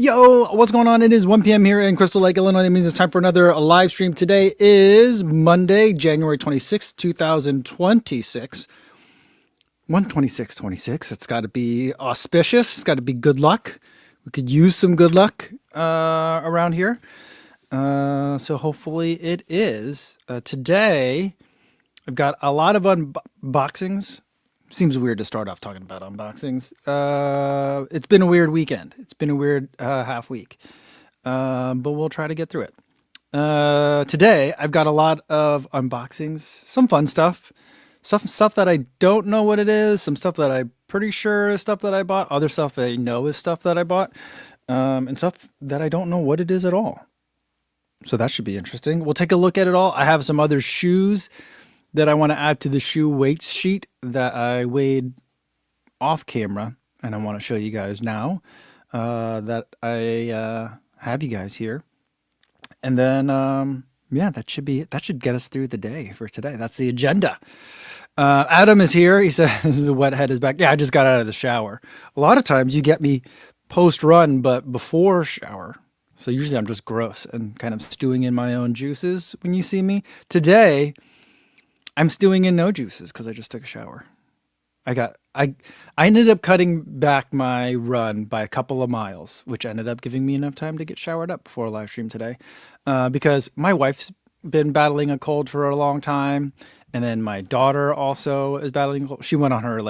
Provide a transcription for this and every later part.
Yo, what's going on? It is 1 p.m. here in Crystal Lake, Illinois. It means it's time for another live stream. Today is Monday, January 26th, 2026. 12626. It's got to be auspicious. It's got to be good luck. We could use some good luck around here. So hopefully it is. Today, I've got a lot of unboxings. Seems weird to start off talking about unboxings. It's been a weird weekend. It's been a weird half week. But we'll try to get through it. Today, I've got a lot of unboxings. Some fun stuff. Some stuff that I don't know what it is. Some stuff that I'm pretty sure is stuff that I bought. Other stuff I know is stuff that I bought. And stuff that I don't know what it is at all. So that should be interesting. We'll take a look at it all. I have some other shoes that I want to add to the shoe weights sheet that I weighed off camera, and I want to show you guys now that I have you guys here. And then, that should get us through the day for today. That's the agenda. Adam is here. He says his wet head is back. Yeah, I just got out of the shower. A lot of times you get me post-run, but before shower. So usually I'm just gross and kind of stewing in my own juices when you see me. Today, I'm stewing in no juices because I just took a shower. I ended up cutting back my run by a couple of miles, which ended up giving me enough time to get showered up before a live stream today. Because my wife's been battling a cold for a long time. And then my daughter also is battling a cold. She went on her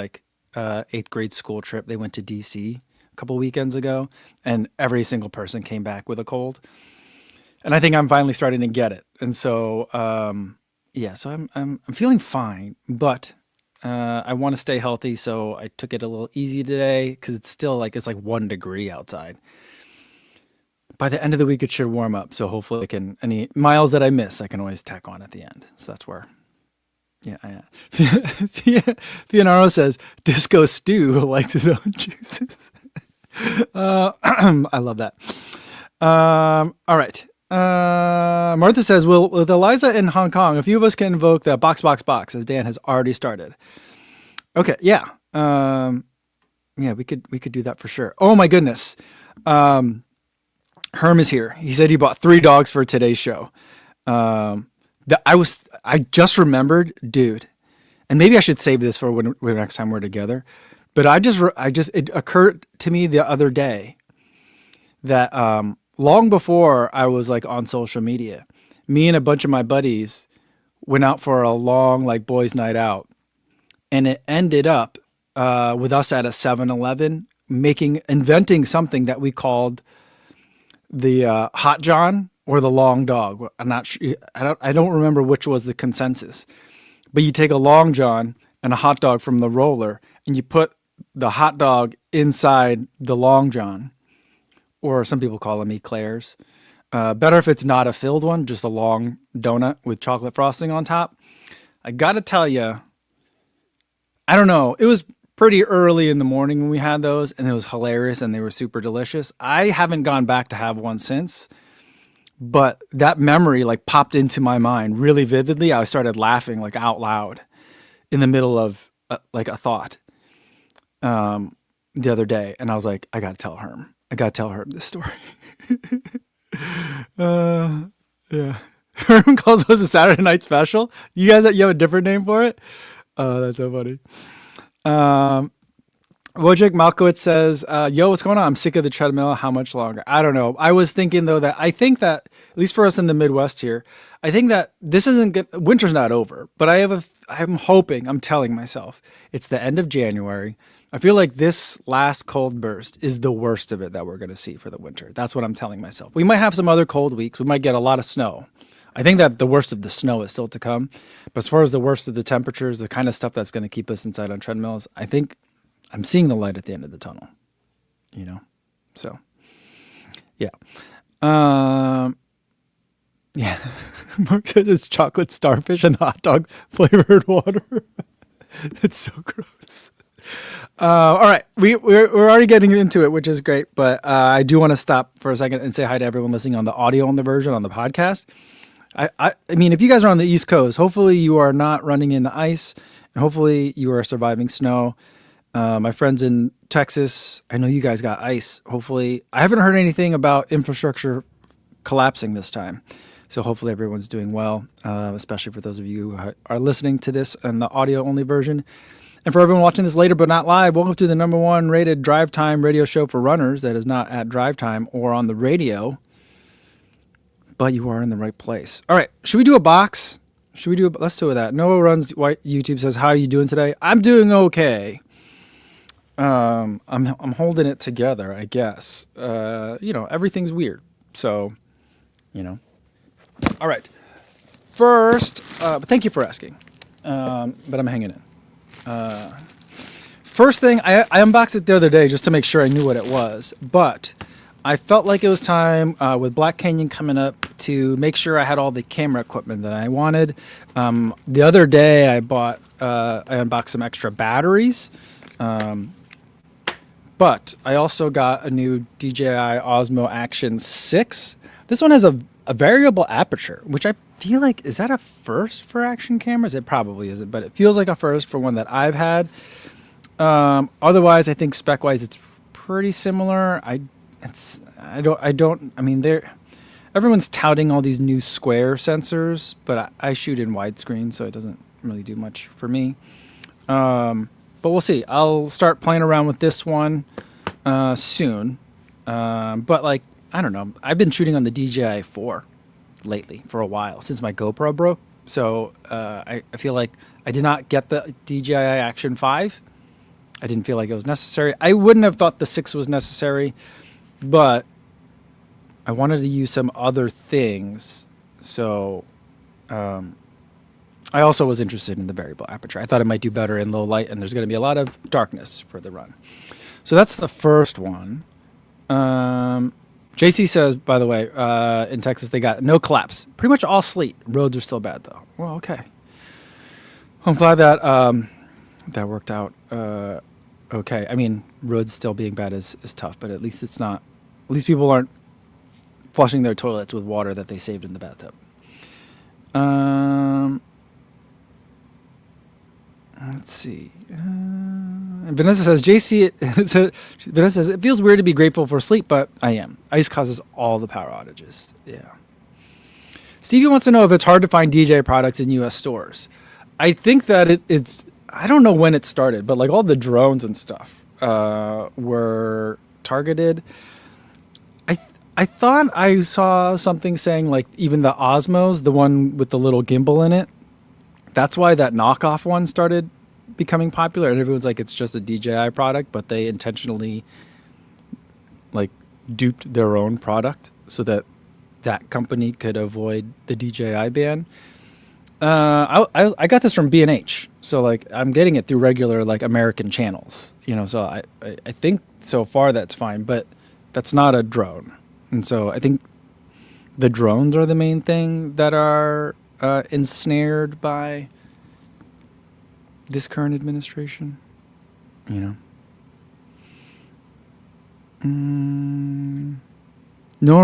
8th grade school trip. They went to DC a couple weekends ago, and every single person came back with a cold. And I think I'm finally starting to get it. And so, so I'm feeling fine, but I want to stay healthy, so I took it a little easy today because it's still it's 1 degree outside. By the end of the week, it should warm up, so hopefully any miles that I miss, I can always tack on at the end. So that's where, Fionaro says, Disco Stew likes his own juices. I love that. All right. Martha says, with Eliza in Hong Kong, a few of us can invoke the box, as Dan has already started. Okay. Yeah. We could do that for sure. Oh my goodness. Herm is here. He said he bought 3 dogs for today's show. I just remembered, dude, and maybe I should save this for when next time we're together, but it occurred to me the other day that, long before I was on social media, me and a bunch of my buddies went out for a long boys' night out, and it ended up with us at a 7-Eleven inventing something that we called the Hot John or the Long Dog. I'm not sure. I don't remember which was the consensus, but you take a Long John and a hot dog from the roller, and you put the hot dog inside the Long John. Or some people call them eclairs. Better if it's not a filled one, just a long donut with chocolate frosting on top. I got to tell you, I don't know. It was pretty early in the morning when we had those, and it was hilarious, and they were super delicious. I haven't gone back to have one since, but that memory popped into my mind really vividly. I started laughing out loud in the middle of a thought the other day, and I was like, I got to tell Herm. I gotta tell Herm this story. Yeah. Herm calls us a Saturday night special. You have a different name for it? That's so funny. Wojciech Malkowicz says, yo, what's going on? I'm sick of the treadmill. How much longer? I don't know. I was thinking though that I think that, at least for us in the Midwest here, I think that this isn't good. Winter's not over, but I'm telling myself it's the end of January. I feel like this last cold burst is the worst of it that we're going to see for the winter. That's what I'm telling myself. We might have some other cold weeks. We might get a lot of snow. I think that the worst of the snow is still to come. But as far as the worst of the temperatures, the kind of stuff that's going to keep us inside on treadmills, I think I'm seeing the light at the end of the tunnel. So, yeah. Yeah. Mark says it's chocolate starfish and hot dog flavored water. It's so gross. All right, we're already getting into it, which is great, but I do want to stop for a second and say hi to everyone listening on the audio on the version on the podcast. I mean, if you guys are on the East Coast, hopefully you are not running into ice, and hopefully you are surviving snow. My friends in Texas, I know you guys got ice. Hopefully, I haven't heard anything about infrastructure collapsing this time. So hopefully everyone's doing well, especially for those of you who are listening to this in the audio only version. And for everyone watching this later but not live, welcome to the #1 rated drive time radio show for runners that is not at drive time or on the radio, but you are in the right place. All right, should we do a box? Let's do that. Noah Runs White YouTube says, "How are you doing today?" I'm doing okay. I'm holding it together, I guess. Everything's weird. So, All right. First, but thank you for asking. But I'm hanging in. First thing, I unboxed it the other day just to make sure I knew what it was. But I felt like it was time, with Black Canyon coming up, to make sure I had all the camera equipment that I wanted. The other day, I unboxed some extra batteries. But I also got a new DJI Osmo Action 6. This one has a variable aperture, which I feel like, is that a first for action cameras? It probably isn't, but it feels like a first for one that I've had. Otherwise, I think spec-wise, it's pretty similar. Everyone's touting all these new square sensors, but I shoot in widescreen, so it doesn't really do much for me. But we'll see. I'll start playing around with this one soon. But I don't know. I've been shooting on the DJI 4 lately for a while, since my GoPro broke. So I feel like I did not get the DJI Action 5. I didn't feel like it was necessary. I wouldn't have thought the 6 was necessary, but I wanted to use some other things. So I also was interested in the variable aperture. I thought it might do better in low light, and there's going to be a lot of darkness for the run. So that's the first one. JC says, by the way, in Texas, they got no collapse. Pretty much all sleet. Roads are still bad, though. Well, okay. I'm glad that that worked out okay. I mean, roads still being bad is tough, but at least it's not. At least people aren't flushing their toilets with water that they saved in the bathtub. Let's see. Vanessa says, Vanessa says, it feels weird to be grateful for sleep, but I am. Ice causes all the power outages. Yeah. Stevie wants to know if it's hard to find DJ products in U.S. stores. I think that it's, I don't know when it started, but all the drones and stuff were targeted. I thought I saw something saying even the Osmos, the one with the little gimbal in it, that's why that knockoff one started becoming popular, and everyone's like, it's just a DJI product, but they intentionally duped their own product so that that company could avoid the DJI ban. I got this from B&H, so I'm getting it through regular American channels, so I think so far that's fine, but that's not a drone, and so I think the drones are the main thing that are ensnared by this current administration, Noah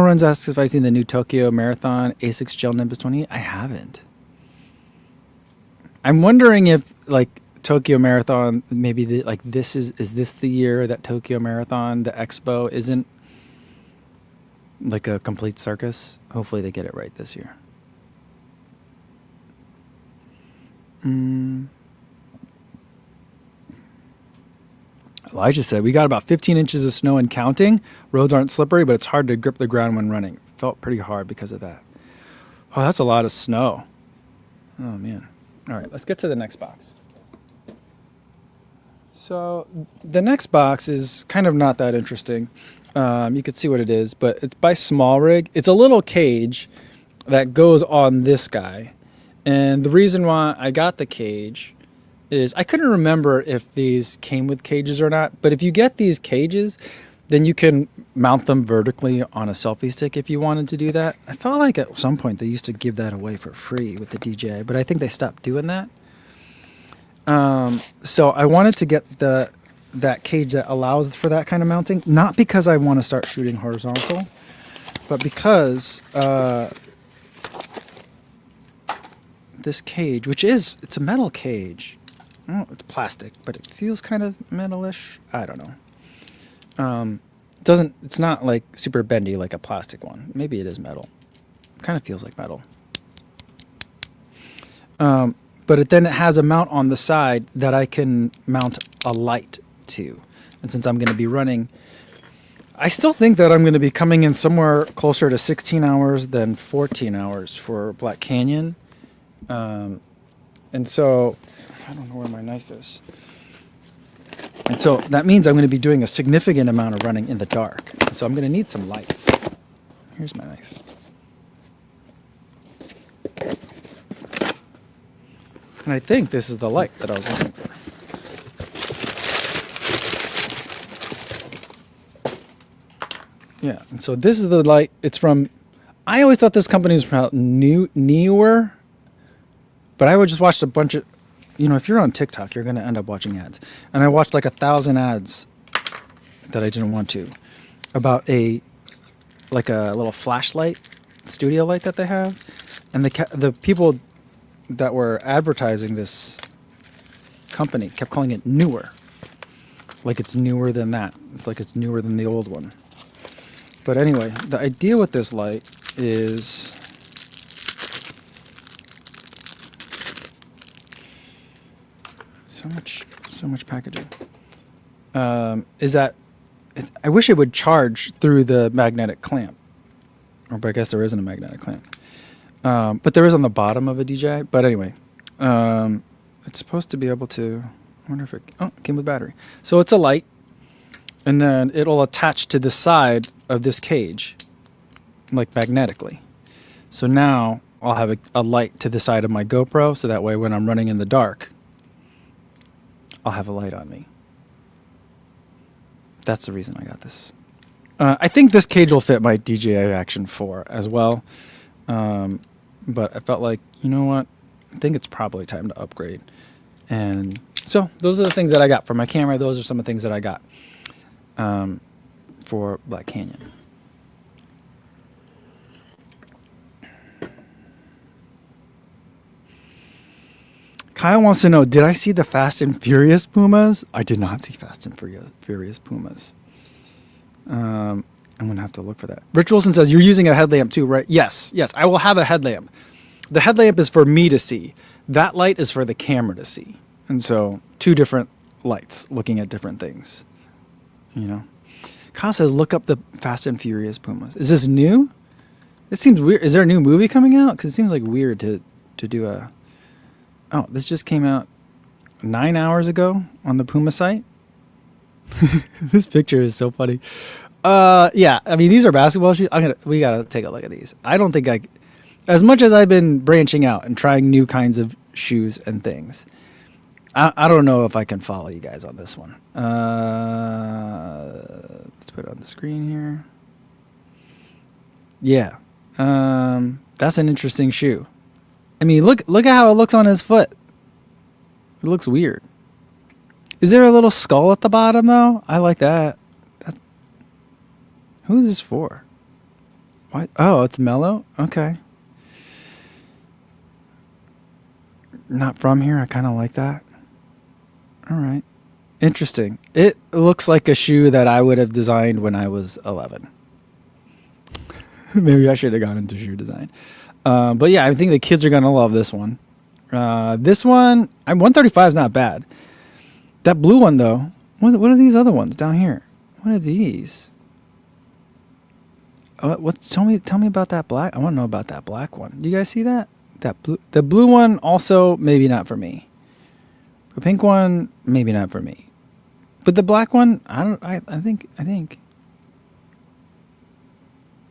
Runs asks if I've seen the new Tokyo Marathon ASICS Gel Nimbus 28. I haven't. I'm wondering if Tokyo Marathon, maybe this is this the year that Tokyo Marathon, the expo, isn't a complete circus? Hopefully they get it right this year. Elijah said, we got about 15 inches of snow and counting. Roads aren't slippery, but it's hard to grip the ground when running. Felt pretty hard because of that. Oh, that's a lot of snow. Oh, man. All right, let's get to the next box. So the next box is kind of not that interesting. You could see what it is, but it's by Small Rig. It's a little cage that goes on this guy. And the reason why I got the cage is I couldn't remember if these came with cages or not, but if you get these cages, then you can mount them vertically on a selfie stick if you wanted to do that. I felt like at some point they used to give that away for free with the DJI, but I think they stopped doing that. So I wanted to get that cage that allows for that kind of mounting, not because I want to start shooting horizontal, but because this cage, it's a metal cage. Oh, it's plastic, but it feels kind of metalish. I don't know. Doesn't it's not like super bendy like a plastic one. Maybe it is metal. Kind of feels like metal. But then it has a mount on the side that I can mount a light to. And since I'm going to be running, I still think that I'm going to be coming in somewhere closer to 16 hours than 14 hours for Black Canyon. And so, I don't know where my knife is. And so that means I'm going to be doing a significant amount of running in the dark. So I'm going to need some lights. Here's my knife. And I think this is the light that I was looking for. Yeah, and so this is the light. It's from, I always thought this company was from newer, but I would just watch a bunch of, if you're on TikTok, you're going to end up watching ads. And I watched like 1,000 ads that I didn't want to about a little flashlight, studio light that they have. And the people that were advertising this company kept calling it newer. Like it's newer than that. It's like it's newer than the old one. But anyway, the idea with this light is so much packaging. Is that I wish it would charge through the magnetic clamp. But I guess there isn't a magnetic clamp. But there is on the bottom of a DJI. But anyway, it's supposed to be able to, I wonder if it came with battery. So it's a light, and then it'll attach to the side of this cage, like magnetically. So now I'll have a light to the side of my GoPro, so that way when I'm running in the dark, I'll have a light on me. That's the reason I got this. I think this cage will fit my DJI Action 4 as well. But I felt like, you know what? I think it's probably time to upgrade. And so those are the things that I got for my camera. Those are some of the things that I got for Black Canyon. Kyle wants to know, did I see the Fast and Furious Pumas? I did not see Fast and Furious Pumas. I'm going to have to look for that. Rich Wilson says, you're using a headlamp too, right? Yes, I will have a headlamp. The headlamp is for me to see. That light is for the camera to see. And so, two different lights looking at different things. Kyle says, look up the Fast and Furious Pumas. Is this new? It seems weird. Is there a new movie coming out? Because it seems like weird to do a... Oh, this just came out 9 hours ago on the Puma site. This picture is so funny. Yeah, I mean, these are basketball shoes. We gotta take a look at these. I don't think as much as I've been branching out and trying new kinds of shoes and things, I don't know if I can follow you guys on this one. Let's put it on the screen here. Yeah, that's an interesting shoe. I mean, look at how it looks on his foot. It looks weird. Is there a little skull at the bottom though? I like that. Who is this for? What? Oh, it's mellow? Okay. Not from here. I kind of like that. All right. Interesting. It looks like a shoe that I would have designed when I was 11. Maybe I should have gone into shoe design. But yeah, I think the kids are going to love this one. This one, 135 is not bad. That blue one, though, what are these other ones down here? What are these? Tell me about that black. I want to know about that black one. Do you guys see that? The blue one also maybe not for me. The pink one maybe not for me. But the black one, I think.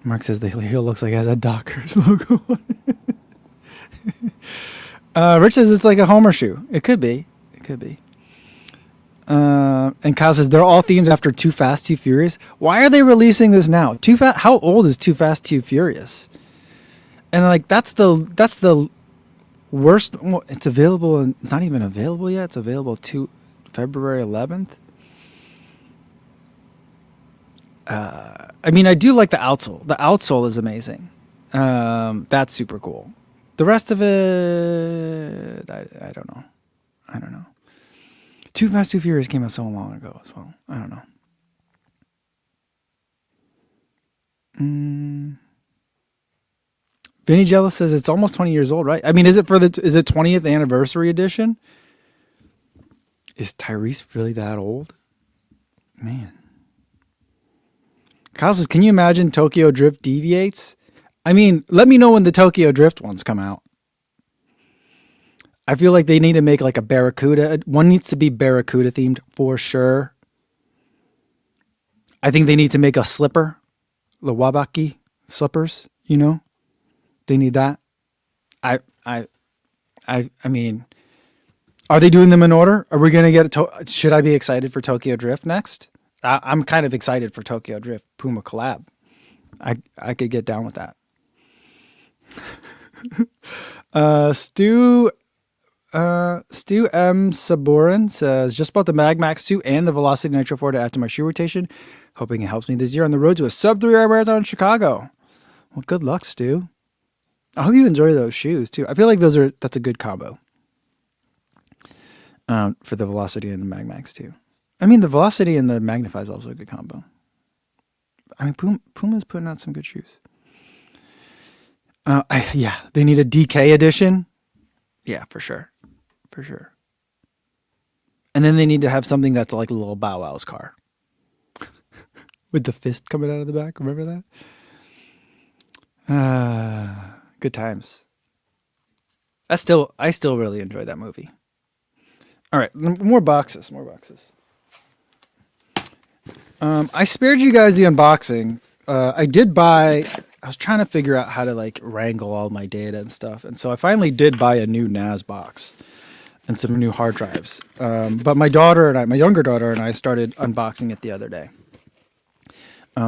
Mark says the heel looks like it has a Dockers logo on it. Rich says it's like a Homer shoe. It could be. And Kyle says they're all themed after Too Fast, Too Furious. Why are they releasing this now? How old is Too Fast, Too Furious? And like that's the worst. Well, it's available and it's not even available yet. It's available to February 11th. I mean, I do like the outsole. The outsole is amazing. That's super cool. The rest of it, I don't know. Too Fast, Too Furious came out so long ago as well. I don't know. Vinny Jealous says it's almost 20 years old, right? I mean, is it 20th anniversary edition? Is Tyrese really that old? Man. Kyle says, can you imagine Tokyo Drift deviates? I mean, let me know when the Tokyo Drift ones come out. I feel like they need to make like a Barracuda. One needs to be Barracuda themed for sure. I think they need to make a slipper. The Wabaki slippers, you know? They need that. I mean, are they doing them in order? Are we going to get should I be excited for Tokyo Drift next? I'm kind of excited for Tokyo Drift Puma collab. I could get down with that. Stu M. Saborin says, just bought the Mag Max 2 and the Velocity Nitro 4 to add to my shoe rotation. Hoping it helps me this year on the road to a sub 3-hour marathon in Chicago. Well, good luck, Stu. I hope you enjoy those shoes too. I feel like that's a good combo. For the Velocity and the Mag Max too. I mean, the Velocity and the Magnify is also a good combo. I mean, Puma's putting out some good shoes. They need a DK edition. Yeah, for sure. For sure. And then they need to have something that's like a little Bow Wow's car. With the fist coming out of the back. Remember that? Good times. I still really enjoy that movie. All right, more boxes. I spared you guys the unboxing. I was trying to figure out how to like wrangle all my data and stuff. And so I finally did buy a new NAS box and some new hard drives. But my younger daughter and I started unboxing it the other day.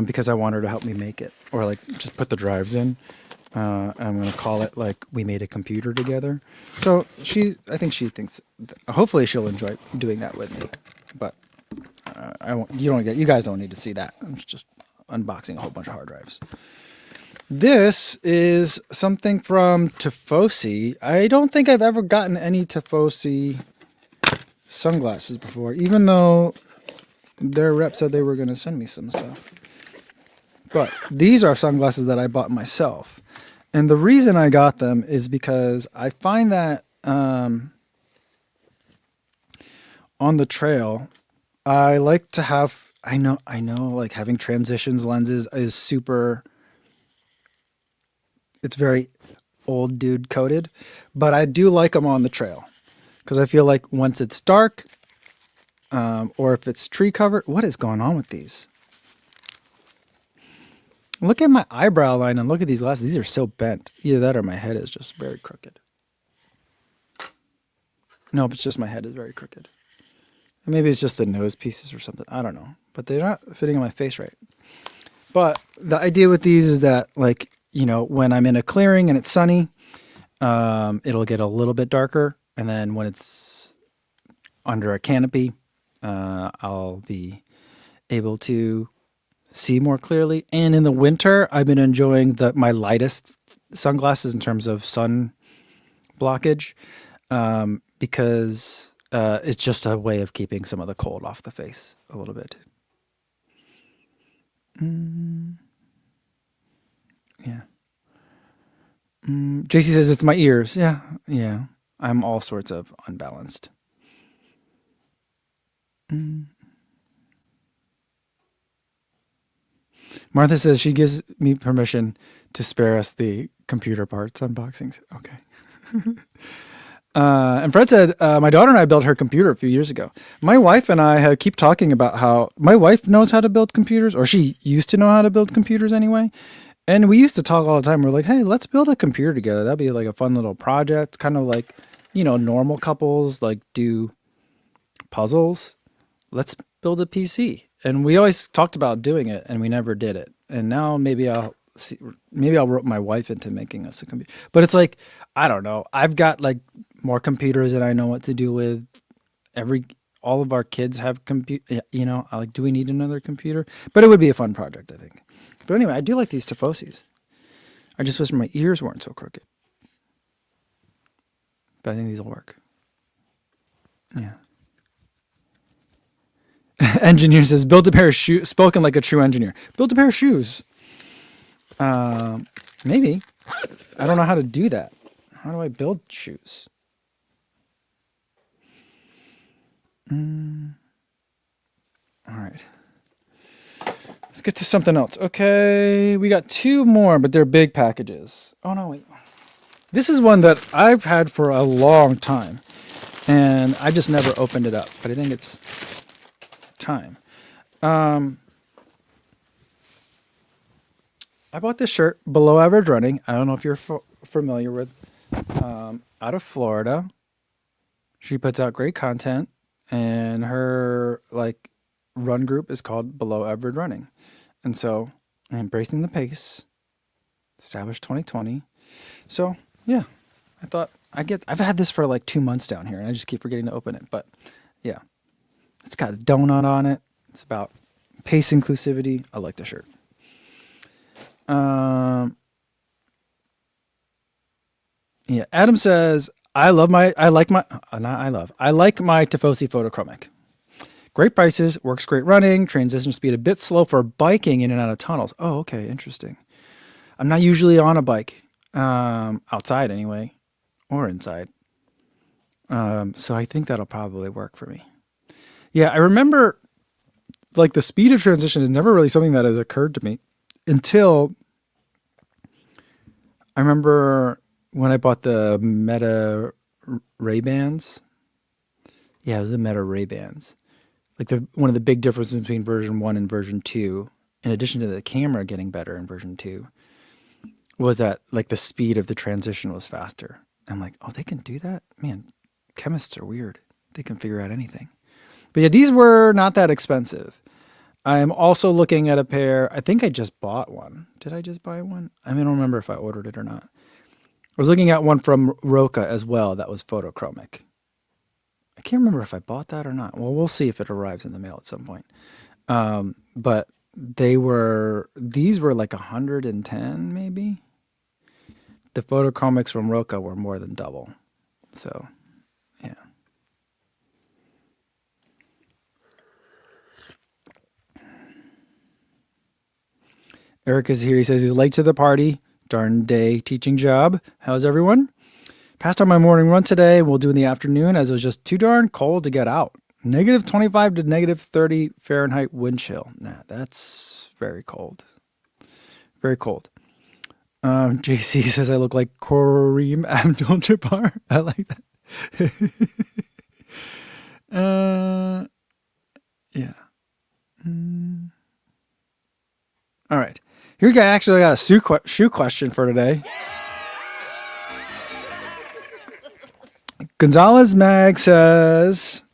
Because I want her to help me make it, or like just put the drives in. I'm going to call it like we made a computer together. So I think she thinks, hopefully she'll enjoy doing that with me. But you guys don't need to see that. I'm just unboxing a whole bunch of hard drives. This is something from Tifosi. I don't think I've ever gotten any Tifosi sunglasses before, even though their rep said they were going to send me some stuff. But these are sunglasses that I bought myself. And the reason I got them is because I find that on the trail, I like to have, I know, like having transitions lenses is super, it's very old dude coded, but I do like them on the trail because I feel like once it's dark or if it's tree covered, what is going on with these? Look at my eyebrow line and look at these glasses. These are so bent. Either that or my head is just very crooked. Nope, it's just my head is very crooked. Maybe it's just the nose pieces or something. I don't know. But they're not fitting on my face right. But the idea with these is that, like, you know, when I'm in a clearing and it's sunny, it'll get a little bit darker. And then when it's under a canopy, I'll be able to see more clearly. And in the winter, I've been enjoying my lightest sunglasses in terms of sun blockage, because it's just a way of keeping some of the cold off the face a little bit. Yeah. JC says it's my ears. Yeah. I'm all sorts of unbalanced. Martha says she gives me permission to spare us the computer parts unboxings. Okay. And Fred said, my daughter and I built her computer a few years ago. My wife and I keep talking about how my wife knows how to build computers, or she used to know how to build computers anyway. And we used to talk all the time. We're like, hey, let's build a computer together. That'd be like a fun little project, kind of like, you know, normal couples like do puzzles. Let's build a PC. And we always talked about doing it, and we never did it. And now maybe I'll rope my wife into making us a computer. But it's like, I don't know. I've got like more computers than I know what to do with. All of our kids have you know, like, do we need another computer? But it would be a fun project, I think. But anyway, I do like these Tifosis. I just wish my ears weren't so crooked. But I think these will work. Yeah. Engineer says, built a pair of shoes. Spoken like a true engineer. Built a pair of shoes. Maybe. I don't know how to do that. How do I build shoes? All right. Let's get to something else. Okay, we got two more, but they're big packages. Oh, no, wait. This is one that I've had for a long time, and I just never opened it up, but I think it's time. I bought this shirt, Below Average Running. I don't know if you're familiar with, out of Florida. She puts out great content, and her run group is called Below Average Running. And so, embracing the pace, established 2020. So, yeah, I thought I've had this for like 2 months down here, and I just keep forgetting to open it. But yeah, it's got a donut on it. It's about pace inclusivity. I like the shirt. Yeah, Adam says, I like my Tifosi photochromic. Great prices, works great running, transition speed a bit slow for biking in and out of tunnels. Oh, okay, interesting. I'm not usually on a bike, outside anyway, or inside. So I think that'll probably work for me. Yeah, I remember the speed of transition is never really something that has occurred to me until I remember when I bought the Meta Ray-Bans. Yeah, it was the Meta Ray-Bans. One of the big differences between version 1 and version 2, in addition to the camera getting better in version 2, was that the speed of the transition was faster. I'm like, oh, they can do that? Man, chemists are weird. They can figure out anything. But yeah, these were not that expensive. I'm also looking at a pair. I think I just bought one. Did I just buy one? I don't remember if I ordered it or not. I was looking at one from Roka as well that was photochromic. I can't remember if I bought that or not. Well, we'll see if it arrives in the mail at some point. But these were like 110 maybe. The photochromics from Roka were more than double. So, yeah. Eric is here. He says he's late to the party. Darn day teaching job. How's everyone? Passed on my morning run today. We'll do in the afternoon as it was just too darn cold to get out. Negative 25 to negative 30 Fahrenheit wind chill. Nah, that's very cold. Very cold. JC says I look like Kareem Abdul-Jabbar. I like that. Yeah. All right. Here we go. Actually, I got a shoe question for today. Gonzalez Mag says,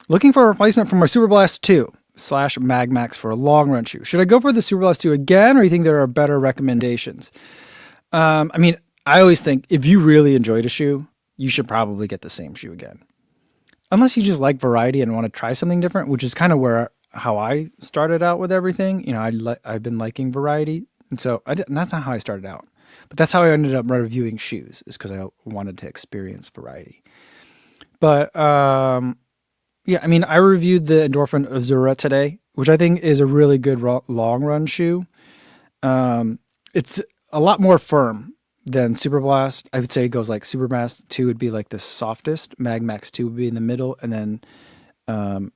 looking for a replacement for my Super Blast 2 / Mag Max for a long run shoe. Should I go for the Super Blast 2 again, or do you think there are better recommendations? I always think if you really enjoyed a shoe, you should probably get the same shoe again. Unless you just like variety and want to try something different, which is kind of how I started out with everything. I've been liking variety. And so and that's not how I started out. But that's how I ended up reviewing shoes, is because I wanted to experience variety. But yeah, I reviewed the Endorphin Azura today, which I think is a really good long run shoe. It's a lot more firm than Super Blast. I would say it goes like Super Blast 2 would be like the softest, Mag Max 2 would be in the middle, and then Endorphin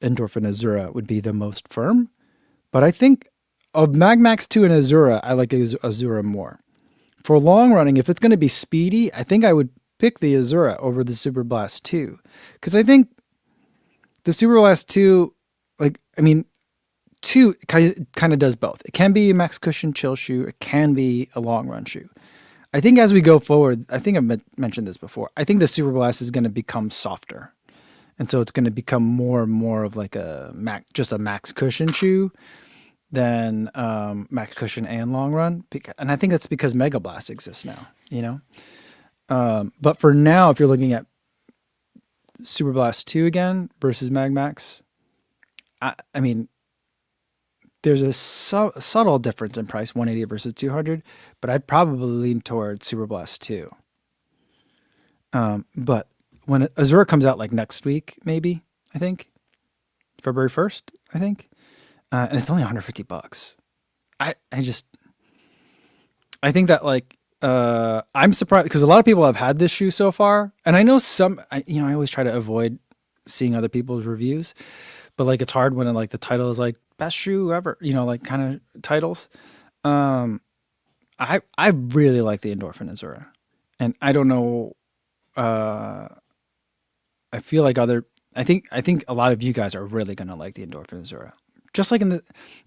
Azura would be the most firm. But I think of Mag Max 2 and Azura, I like Azura more. For long running, if it's going to be speedy, I think I would pick the Azura over the Super Blast 2. Because I think the Super Blast 2, 2 kind of does both. It can be a max cushion chill shoe. It can be a long run shoe. I think as we go forward, I think I've mentioned this before, I think the Super Blast is going to become softer. And so it's going to become more and more of like just a max cushion shoe than max cushion and long run. And I think that's because Mega Blast exists now, But for now, if you're looking at Super Blast 2 again versus Mag Max, there's a subtle difference in price, 180 versus 200, but I'd probably lean towards Super Blast 2. But when Azura comes out like next week, maybe, I think, February 1st, I think. And it's only $150. I just, I think that like, I'm surprised because a lot of people have had this shoe so far. And I know I always try to avoid seeing other people's reviews, but like, it's hard when like the title is like best shoe ever, like kind of titles. Um, I really like the Endorphin Azura, and I don't know. I feel like I think a lot of you guys are really gonna like the Endorphin Azura, just like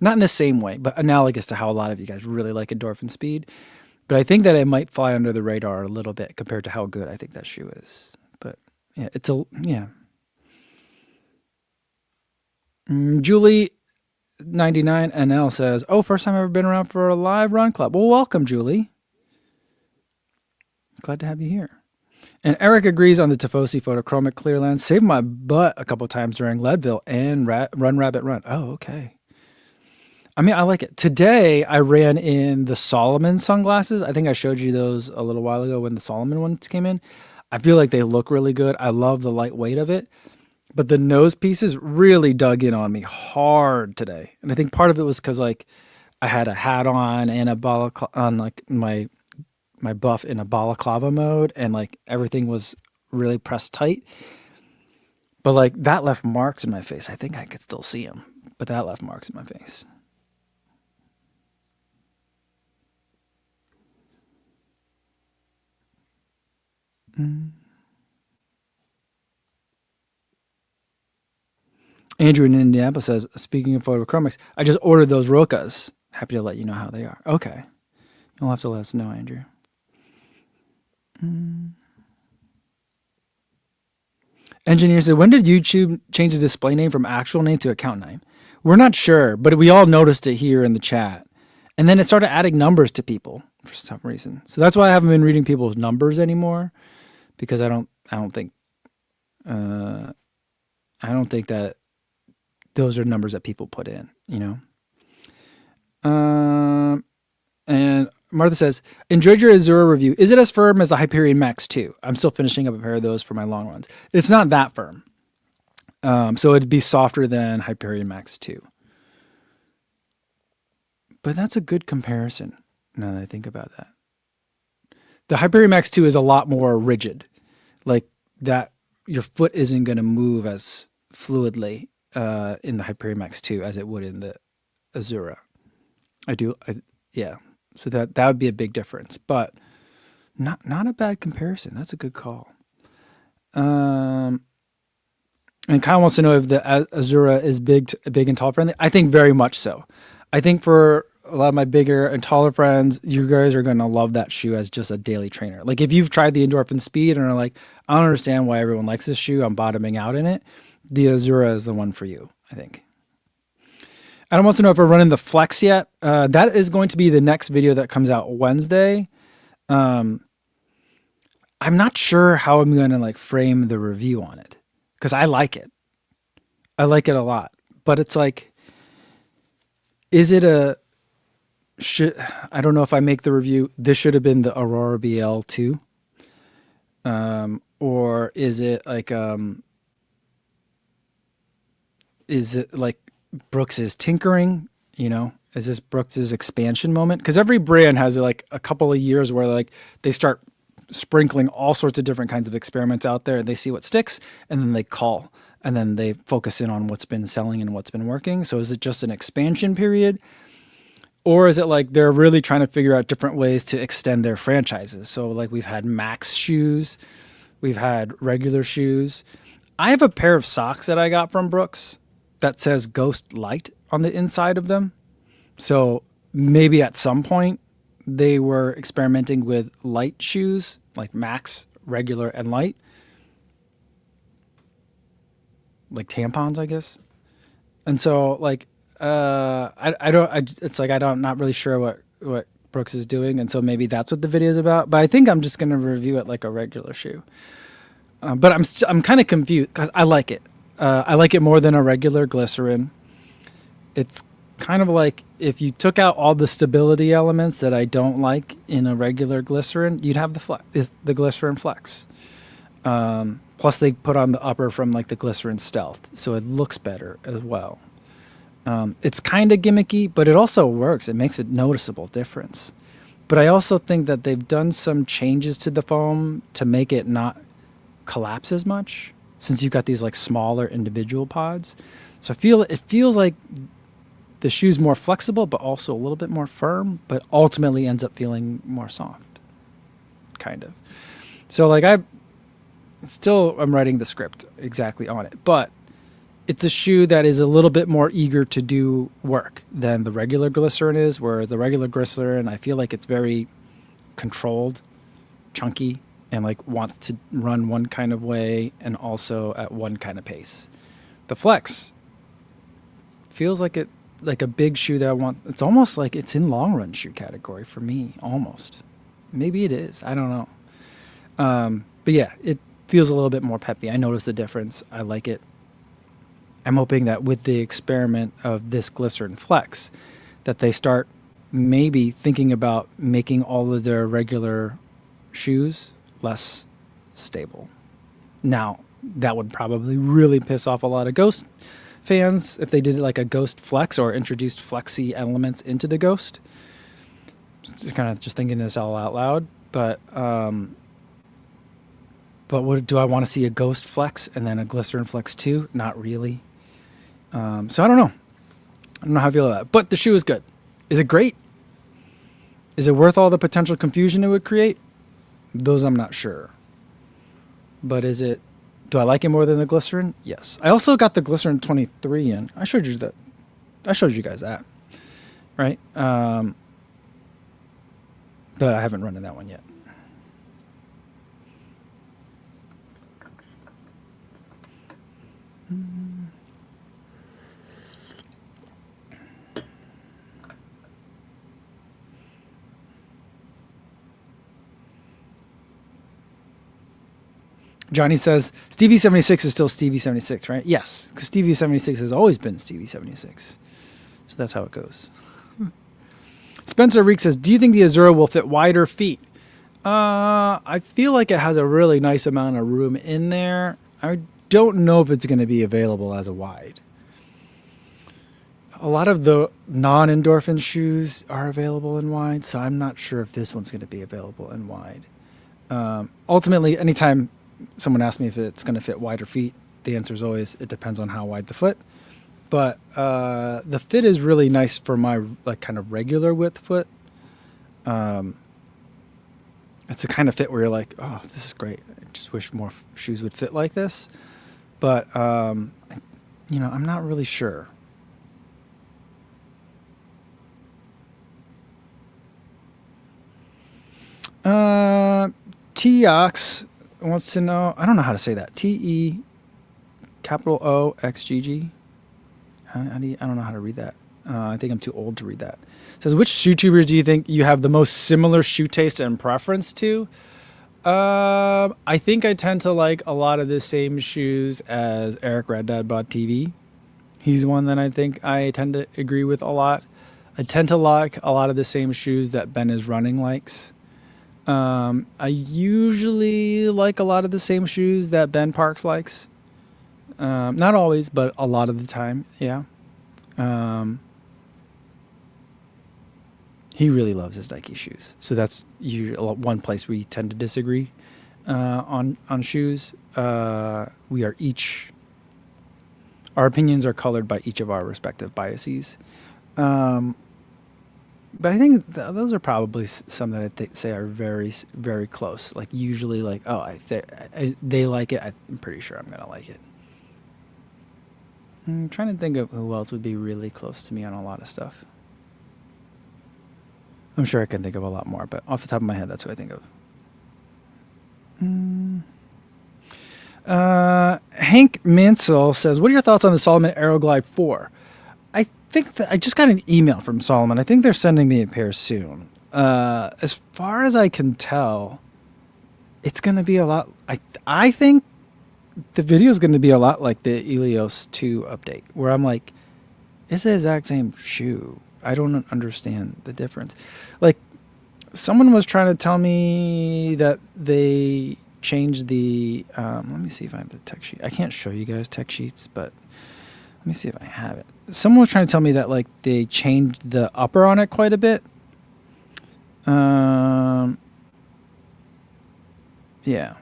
not in the same way, but analogous to how a lot of you guys really like Endorphin Speed. But I think that it might fly under the radar a little bit compared to how good I think that shoe is. But yeah, yeah. Julie 99NL says, "Oh, first time I've ever been around for a live run club." Well, welcome, Julie. Glad to have you here. And Eric agrees on the Tifosi photochromic clear lens. Saved my butt a couple times during Leadville and Run Rabbit Run. Oh, okay. I mean, I like it. Today, I ran in the Solomon sunglasses. I think I showed you those a little while ago when the Solomon ones came in. I feel like they look really good. I love the lightweight of it. But the nose pieces really dug in on me hard today. And I think part of it was because like I had a hat on and a balaclava on like my buff in a balaclava mode, and like everything was really pressed tight. But like that left marks in my face. I think I could still see them, but that left marks in my face. Andrew in Indianapolis says, speaking of photochromics, I just ordered those Rokas. Happy to let you know how they are. Okay. You'll have to let us know, Andrew. Engineer said, when did YouTube change the display name from actual name to account name? We're not sure, but we all noticed it here in the chat. And then it started adding numbers to people for some reason. So that's why I haven't been reading people's numbers anymore, because I don't think that those are numbers that people put in, And Martha says, enjoyed your Azura review. Is it as firm as the Hyperion Max 2? I'm still finishing up a pair of those for my long runs. It's not that firm. So it'd be softer than Hyperion Max 2. But that's a good comparison now that I think about that. The Hyperion Max 2 is a lot more rigid. Like that, your foot isn't going to move as fluidly in the Hyperion Max 2 as it would in the Azura. Yeah. So that would be a big difference, but not a bad comparison. That's a good call. And Kyle wants to know if the Azura is big and tall friendly. I think very much so. I think for a lot of my bigger and taller friends, you guys are going to love that shoe as just a daily trainer. Like if you've tried the Endorphin Speed and are like, I don't understand why everyone likes this shoe, I'm bottoming out in it, the Azura is the one for you, I think. Adam wants to know if we're running the Flex yet. That is going to be the next video that comes out Wednesday. I'm not sure how I'm going to like frame the review on it, because I like it. I like it a lot, but it's like, is it I don't know if I make the review, this should have been the Aurora BL2. Or is it like Brooks's tinkering, is this Brooks's expansion moment? Because every brand has like a couple of years where like they start sprinkling all sorts of different kinds of experiments out there, and they see what sticks, and then they call, and then they focus in on what's been selling and what's been working. So is it just an expansion period, or is it like they're really trying to figure out different ways to extend their franchises? So like we've had Max shoes, we've had regular shoes. I have a pair of socks that I got from Brooks that says Ghost Light on the inside of them. So maybe at some point they were experimenting with light shoes, like Max, regular, and light. Like tampons, I guess. And so like, I'm not really sure what Brooks is doing. And so maybe that's what the video is about, but I think I'm just going to review it like a regular shoe. But I'm kind of confused because I like it. I like it more than a regular glycerin. It's kind of like if you took out all the stability elements that I don't like in a regular glycerin, you'd have the glycerin Flex. I Plus, they put on the upper from like the Glycerin Stealth, so it looks better as well. It's kind of gimmicky, but it also works. It makes a noticeable difference. But I also think that they've done some changes to the foam to make it not collapse as much, since you've got these like smaller individual pods. So it feels like the shoe's more flexible, but also a little bit more firm, but ultimately ends up feeling more soft, kind of. So like I'm writing the script exactly on it, but it's a shoe that is a little bit more eager to do work than the regular Glycerin is, where the regular Glycerin, I feel like it's very controlled, chunky, and like wants to run one kind of way and also at one kind of pace. The Flex feels like a big shoe that I want. It's almost like it's in long run shoe category for me, almost. Maybe it is. I don't know. But yeah, it feels a little bit more peppy. I notice the difference. I like it. I'm hoping that with the experiment of this Glycerin Flex, that they start maybe thinking about making all of their regular shoes less stable. Now, that would probably really piss off a lot of Ghost fans if they did like a Ghost Flex or introduced flexy elements into the Ghost. Just kind of just thinking this all out loud, but what do I want to see, a Ghost Flex and then a Glycerin Flex 2? Not really. So I don't know. I don't know how I feel about that. But the shoe is good. Is it great? Is it worth all the potential confusion it would create? Those I'm not sure. But do I like it more than the Glycerin? Yes. I also got the Glycerin 23 in. I showed you guys that. Right? But I haven't run in that one yet. Johnny says, Stevie 76 is still Stevie 76, right? Yes, because Stevie 76 has always been Stevie 76. So that's how it goes. Spencer Reek says, do you think the Azura will fit wider feet? I feel like it has a really nice amount of room in there. I don't know if it's going to be available as a wide. A lot of the non-endorphin shoes are available in wide, so I'm not sure if this one's going to be available in wide. Ultimately, anytime someone asks me if it's going to fit wider feet, the answer is always, it depends on how wide the foot. But the fit is really nice for my like kind of regular width foot. It's the kind of fit where you're like, oh, this is great. I just wish more shoes would fit like this. But, I'm not really sure. T-Ox wants to know, I don't know how to say that. T-E capital O-X-G-G. I don't know how to read that. I think I'm too old to read that. It says, which shoe tubers do you think you have the most similar shoe taste and preference to? I think I tend to like a lot of the same shoes as Eric Red Dad Bod TV. He's one that I think I tend to agree with a lot. I tend to like a lot of the same shoes that Ben is running likes. I usually like a lot of the same shoes that Ben Parks likes. Not always, but a lot of the time, yeah. He really loves his Nike shoes, so that's one place we tend to disagree on shoes. We are each, our opinions are colored by each of our respective biases. But I think those are probably some that I say are very, very close. Like usually, like they like it. I'm pretty sure I'm gonna like it. I'm trying to think of who else would be really close to me on a lot of stuff. I'm sure I can think of a lot more, but off the top of my head, that's who I think of. Hank Mansell says, what are your thoughts on the Salomon Aeroglide 4? I think that I just got an email from Salomon. I think they're sending me a pair soon. As far as I can tell, it's going to be a lot. I think the video is going to be a lot like the Helios 2 update, where I'm like, it's the exact same shoe. I don't understand the difference. Like, someone was trying to tell me that they changed the. Let me see if I have the tech sheet. I can't show you guys tech sheets, but let me see if I have it. Someone was trying to tell me that like they changed the upper on it quite a bit. Yeah.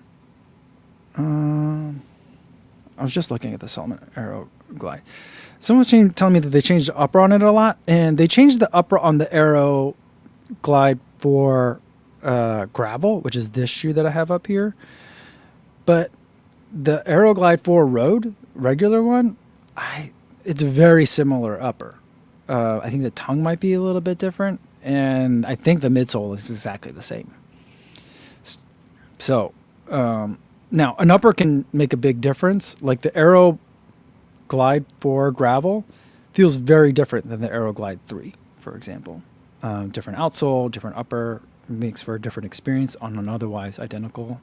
I was just looking at the Salomon Aero Glide. Someone was telling me that they changed the upper on it a lot, and they changed the upper on the Aero Glide for gravel, which is this shoe that I have up here. But the Aero Glide 4 Road, regular one, it's a very similar upper. I think the tongue might be a little bit different, and I think the midsole is exactly the same. So now an upper can make a big difference. Like the Aero Glide 4 gravel feels very different than the Aero Glide 3, for example. Different outsole, different upper, makes for a different experience on an otherwise identical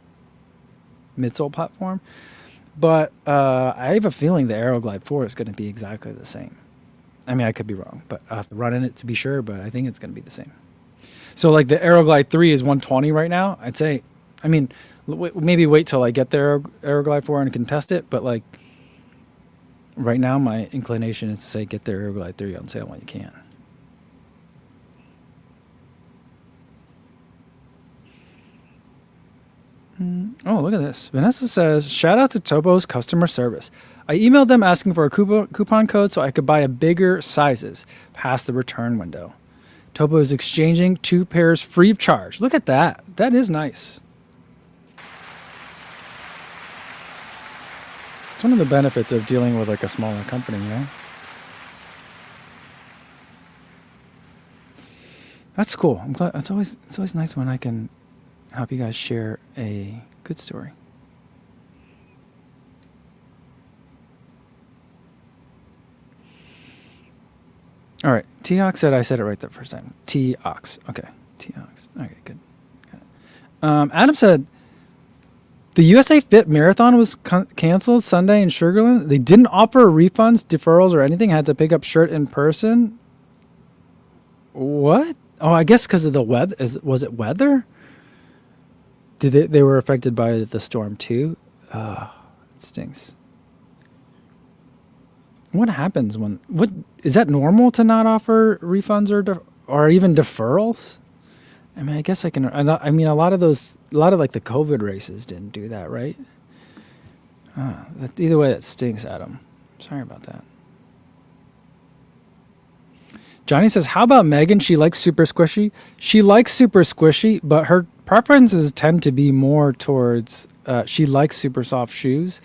midsole platform. But I have a feeling the Aero Glide 4 is going to be exactly the same. I mean, I could be wrong, but I'll have to run in it to be sure, but I think it's going to be the same. So like the Aero Glide 3 is 120 right now. I'd say, I mean, maybe wait till I get the Aero Glide 4 and can test it, but like right now my inclination is to say get the Aero Glide 3 on sale when you can. Oh, look at this. Vanessa says, shout out to Topo's customer service. I emailed them asking for a coupon code so I could buy a bigger sizes past the return window. Topo is exchanging 2 pairs free of charge. Look at that. That is nice. It's one of the benefits of dealing with like a smaller company, you know? That's cool. I'm glad. It's always nice when I can help you guys share a good story. All right. T-Ox said I said it right the first time. T-Ox. Okay. T-Ox. Okay, good. Adam said the USA Fit Marathon was canceled Sunday in Sugarland. They didn't offer refunds, deferrals, or anything. Had to pick up shirt in person. What? Oh, I guess because of the weather. Was it weather? They were affected by the storm too? It stinks. What happens when? What is that normal to not offer refunds or even deferrals? I mean, I guess I can. I mean, a lot of like the COVID races didn't do that, right? Either way, that stinks, Adam. Sorry about that. Johnny says, how about Megan? She likes super squishy. She likes super squishy, but her preferences tend to be more towards, she likes super soft shoes,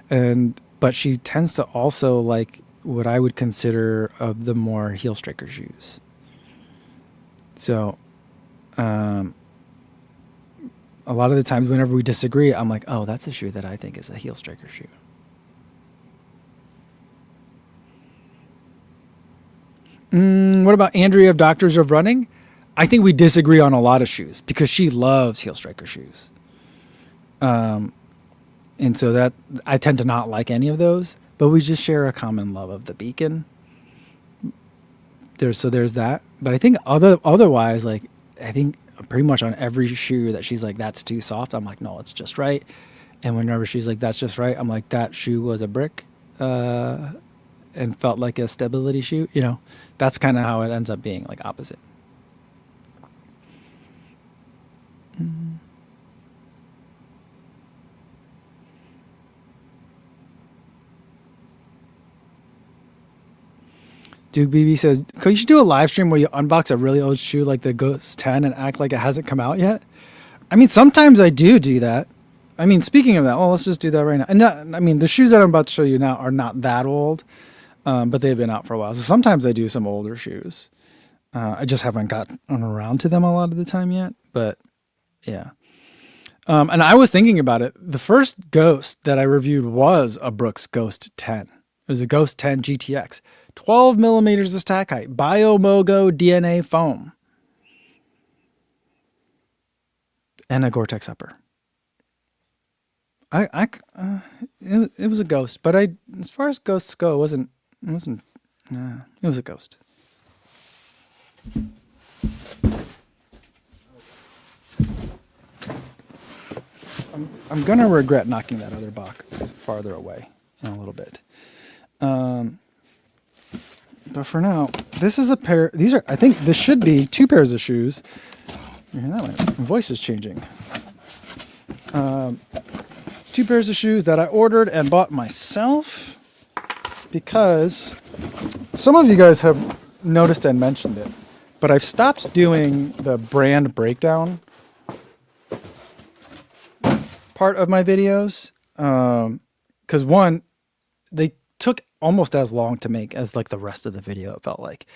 but she tends to also like what I would consider of the more heel striker shoes. So, a lot of the times whenever we disagree, I'm like, oh, that's a shoe that I think is a heel striker shoe. What about Andrea of Doctors of Running? I think we disagree on a lot of shoes because she loves heel striker shoes. And so that I tend to not like any of those, but we just share a common love of the Beacon. There's that. But I think otherwise, like, I think pretty much on every shoe that she's like, that's too soft. I'm like, no, it's just right. And whenever she's like, that's just right, I'm like, that shoe was a brick. And felt like a stability shoe, you know, that's kind of how it ends up being, like opposite. Duke BB says, could you do a live stream where you unbox a really old shoe like the Ghost 10 and act like it hasn't come out yet? I mean, sometimes I do that. I mean, speaking of that, well, let's just do that right now. And I mean, the shoes that I'm about to show you now are not that old. But they've been out for a while. So sometimes I do some older shoes. I just haven't gotten around to them a lot of the time yet. But yeah. And I was thinking about it. The first Ghost that I reviewed was a Brooks Ghost 10. It was a Ghost 10 GTX. 12 millimeters of stack height. Biomogo DNA foam. And a Gore-Tex upper. It was a Ghost. But as far as Ghosts go, it was a Ghost. I'm gonna regret knocking that other box farther away in a little bit. But for now, this is a pair. These are, I think this should be 2 pairs of shoes. You hear that? My voice is changing. 2 pairs of shoes that I ordered and bought myself because some of you guys have noticed and mentioned it, but I've stopped doing the brand breakdown part of my videos because one, they took almost as long to make as like the rest of the video, it felt like,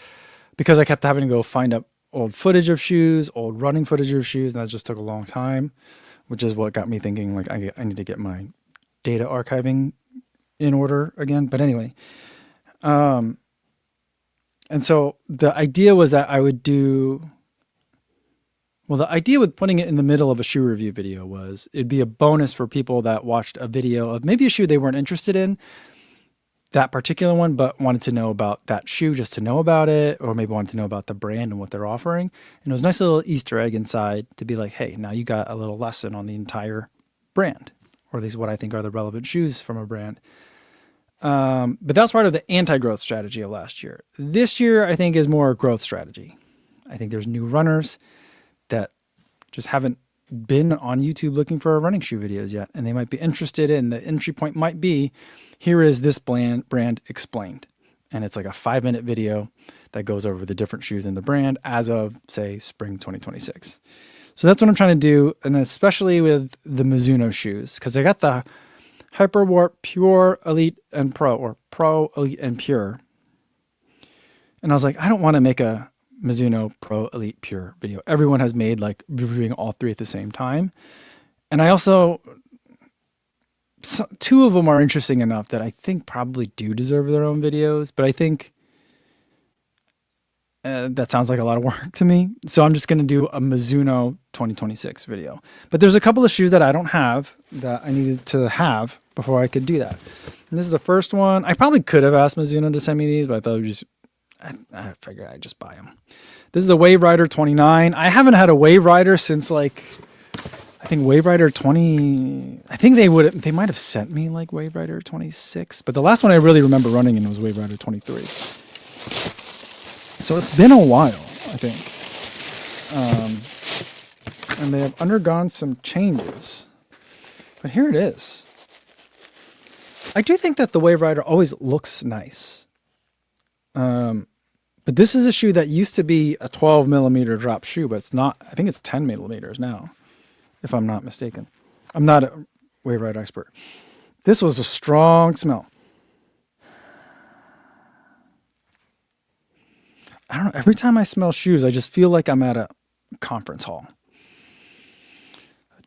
because I kept having to go find up old footage of shoes, old running footage of shoes, and that just took a long time, which is what got me thinking like I need to get my data archiving in order again. But anyway, and so the idea was that I would do, well, the idea with putting it in the middle of a shoe review video was it'd be a bonus for people that watched a video of maybe a shoe they weren't interested in, that particular one, but wanted to know about that shoe just to know about it, or maybe wanted to know about the brand and what they're offering. And it was a nice little Easter egg inside to be like, hey, now you got a little lesson on the entire brand, or at least what I think are the relevant shoes from a brand. But that's part of the anti-growth strategy of last year. This year, I think, is more growth strategy. I think there's new runners that just haven't been on YouTube looking for running shoe videos yet, and they might be interested in, the entry point might be, here is this brand explained. And it's like a 5-minute video that goes over the different shoes in the brand as of, say, spring 2026. So that's what I'm trying to do, and especially with the Mizuno shoes, because I got the Hyperwarp Pure, Elite, and Pro, or Pro, Elite, and Pure. And I was like, I don't want to make a Mizuno Pro, Elite, Pure video. Everyone has made like reviewing all 3 at the same time. And I also, 2 of them are interesting enough that I think probably do deserve their own videos, but I think that sounds like a lot of work to me. So I'm just going to do a Mizuno 2026 video. But there's a couple of shoes that I don't have that I needed to have before I could do that. And this is the first one. I probably could have asked Mizuno to send me these, but I thought it was just, I figured I'd just buy them. This is the Wave Rider 29. I haven't had a Wave Rider since like, I think Wave Rider 20, I think they might have sent me like Wave Rider 26, but the last one I really remember running in was Wave Rider 23. So it's been a while, I think. And they have undergone some changes, but here it is. I do think that the Wave Rider always looks nice. But this is a shoe that used to be a 12 millimeter drop shoe, but it's not, I think it's 10 millimeters now, if I'm not mistaken. I'm not a Wave Rider expert. This was a strong smell. I don't know, every time I smell shoes, I just feel like I'm at a conference hall.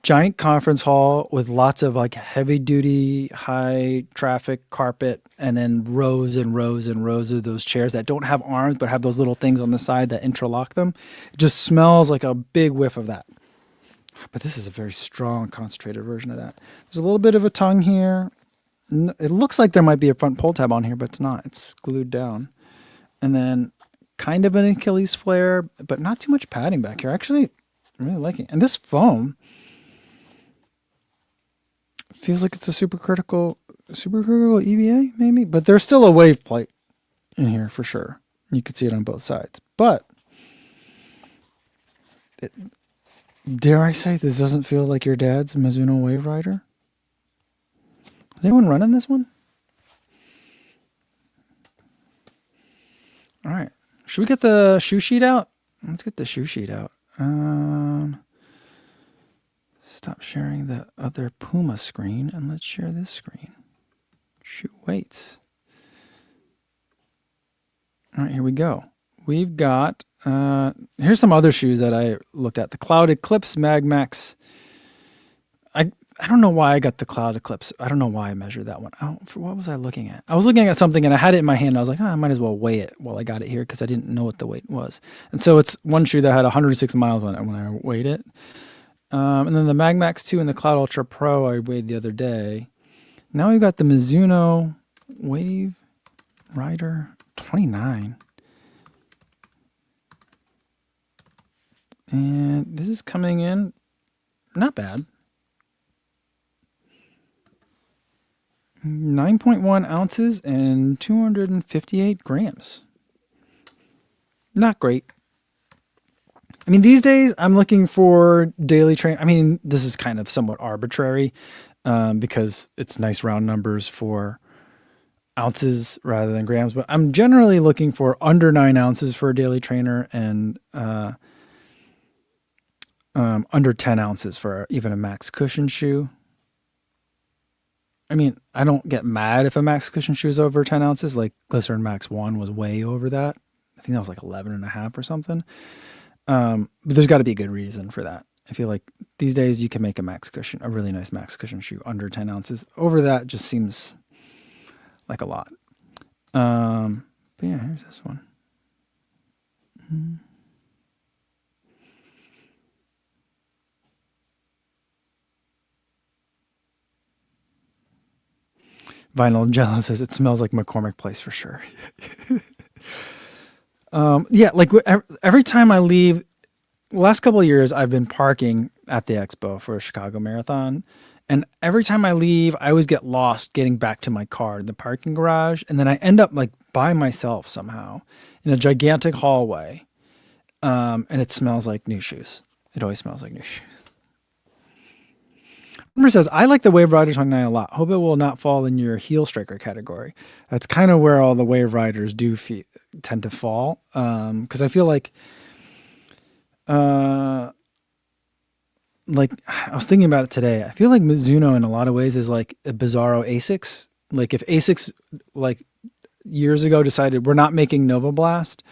Giant conference hall with lots of like heavy duty, high traffic carpet, and then rows and rows and rows of those chairs that don't have arms but have those little things on the side that interlock them. It just smells like a big whiff of that. But this is a very strong, concentrated version of that. There's a little bit of a tongue here. It looks like there might be a front pull tab on here, but it's not. It's glued down. And then kind of an Achilles flare, but not too much padding back here. Actually, I'm really liking it. And this foam feels like it's a supercritical EVA, maybe? But there's still a wave plate in here for sure. You can see it on both sides. But, dare I say, this doesn't feel like your dad's Mizuno Wave Rider? Is anyone running this one? All right. Should we get the shoe sheet out? Let's get the shoe sheet out. Stop sharing the other Puma screen and let's share this screen. Shoe weights. All right, here we go. We've got, here's some other shoes that I looked at. The Cloud Eclipse Mag Max. I don't know why I got the Cloud Eclipse. I don't know why I measured that one. What was I looking at? I was looking at something and I had it in my hand. I was like, I might as well weigh it while I got it here because I didn't know what the weight was. And so it's one shoe that had 106 miles on it when I weighed it. And then the Mag Max 2 and the Cloud Ultra Pro I weighed the other day. Now we've got the Mizuno Wave Rider 29. And this is coming in not bad. 9.1 ounces and 258 grams. Not great. I mean, these days I'm looking for daily train. I mean, this is kind of somewhat arbitrary because it's nice round numbers for ounces rather than grams, but I'm generally looking for under 9 ounces for a daily trainer and under 10 ounces for even a max cushion shoe. I mean, I don't get mad if a max cushion shoe is over 10 ounces. Like Glycerin Max 1 was way over that. I think that was like 11 and a half or something. But there's got to be a good reason for that. I feel like these days you can make a really nice max cushion shoe under 10 ounces. Over that just seems like a lot. But yeah, here's this one. Vinyl Jello says it smells like McCormick Place for sure. Yeah, like every time I leave, last couple of years I've been parking at the expo for a Chicago Marathon, and every time I leave, I always get lost getting back to my car in the parking garage, and then I end up like by myself somehow in a gigantic hallway, and it smells like new shoes. It always smells like new shoes. Rumor says, I like the Wave Rider 29 a lot. Hope it will not fall in your heel striker category. That's kind of where all the Wave Riders tend to fall. Because I feel like I was thinking about it today. I feel like Mizuno in a lot of ways is like a bizarro Asics. Like if Asics like years ago decided we're not making Nova Blast,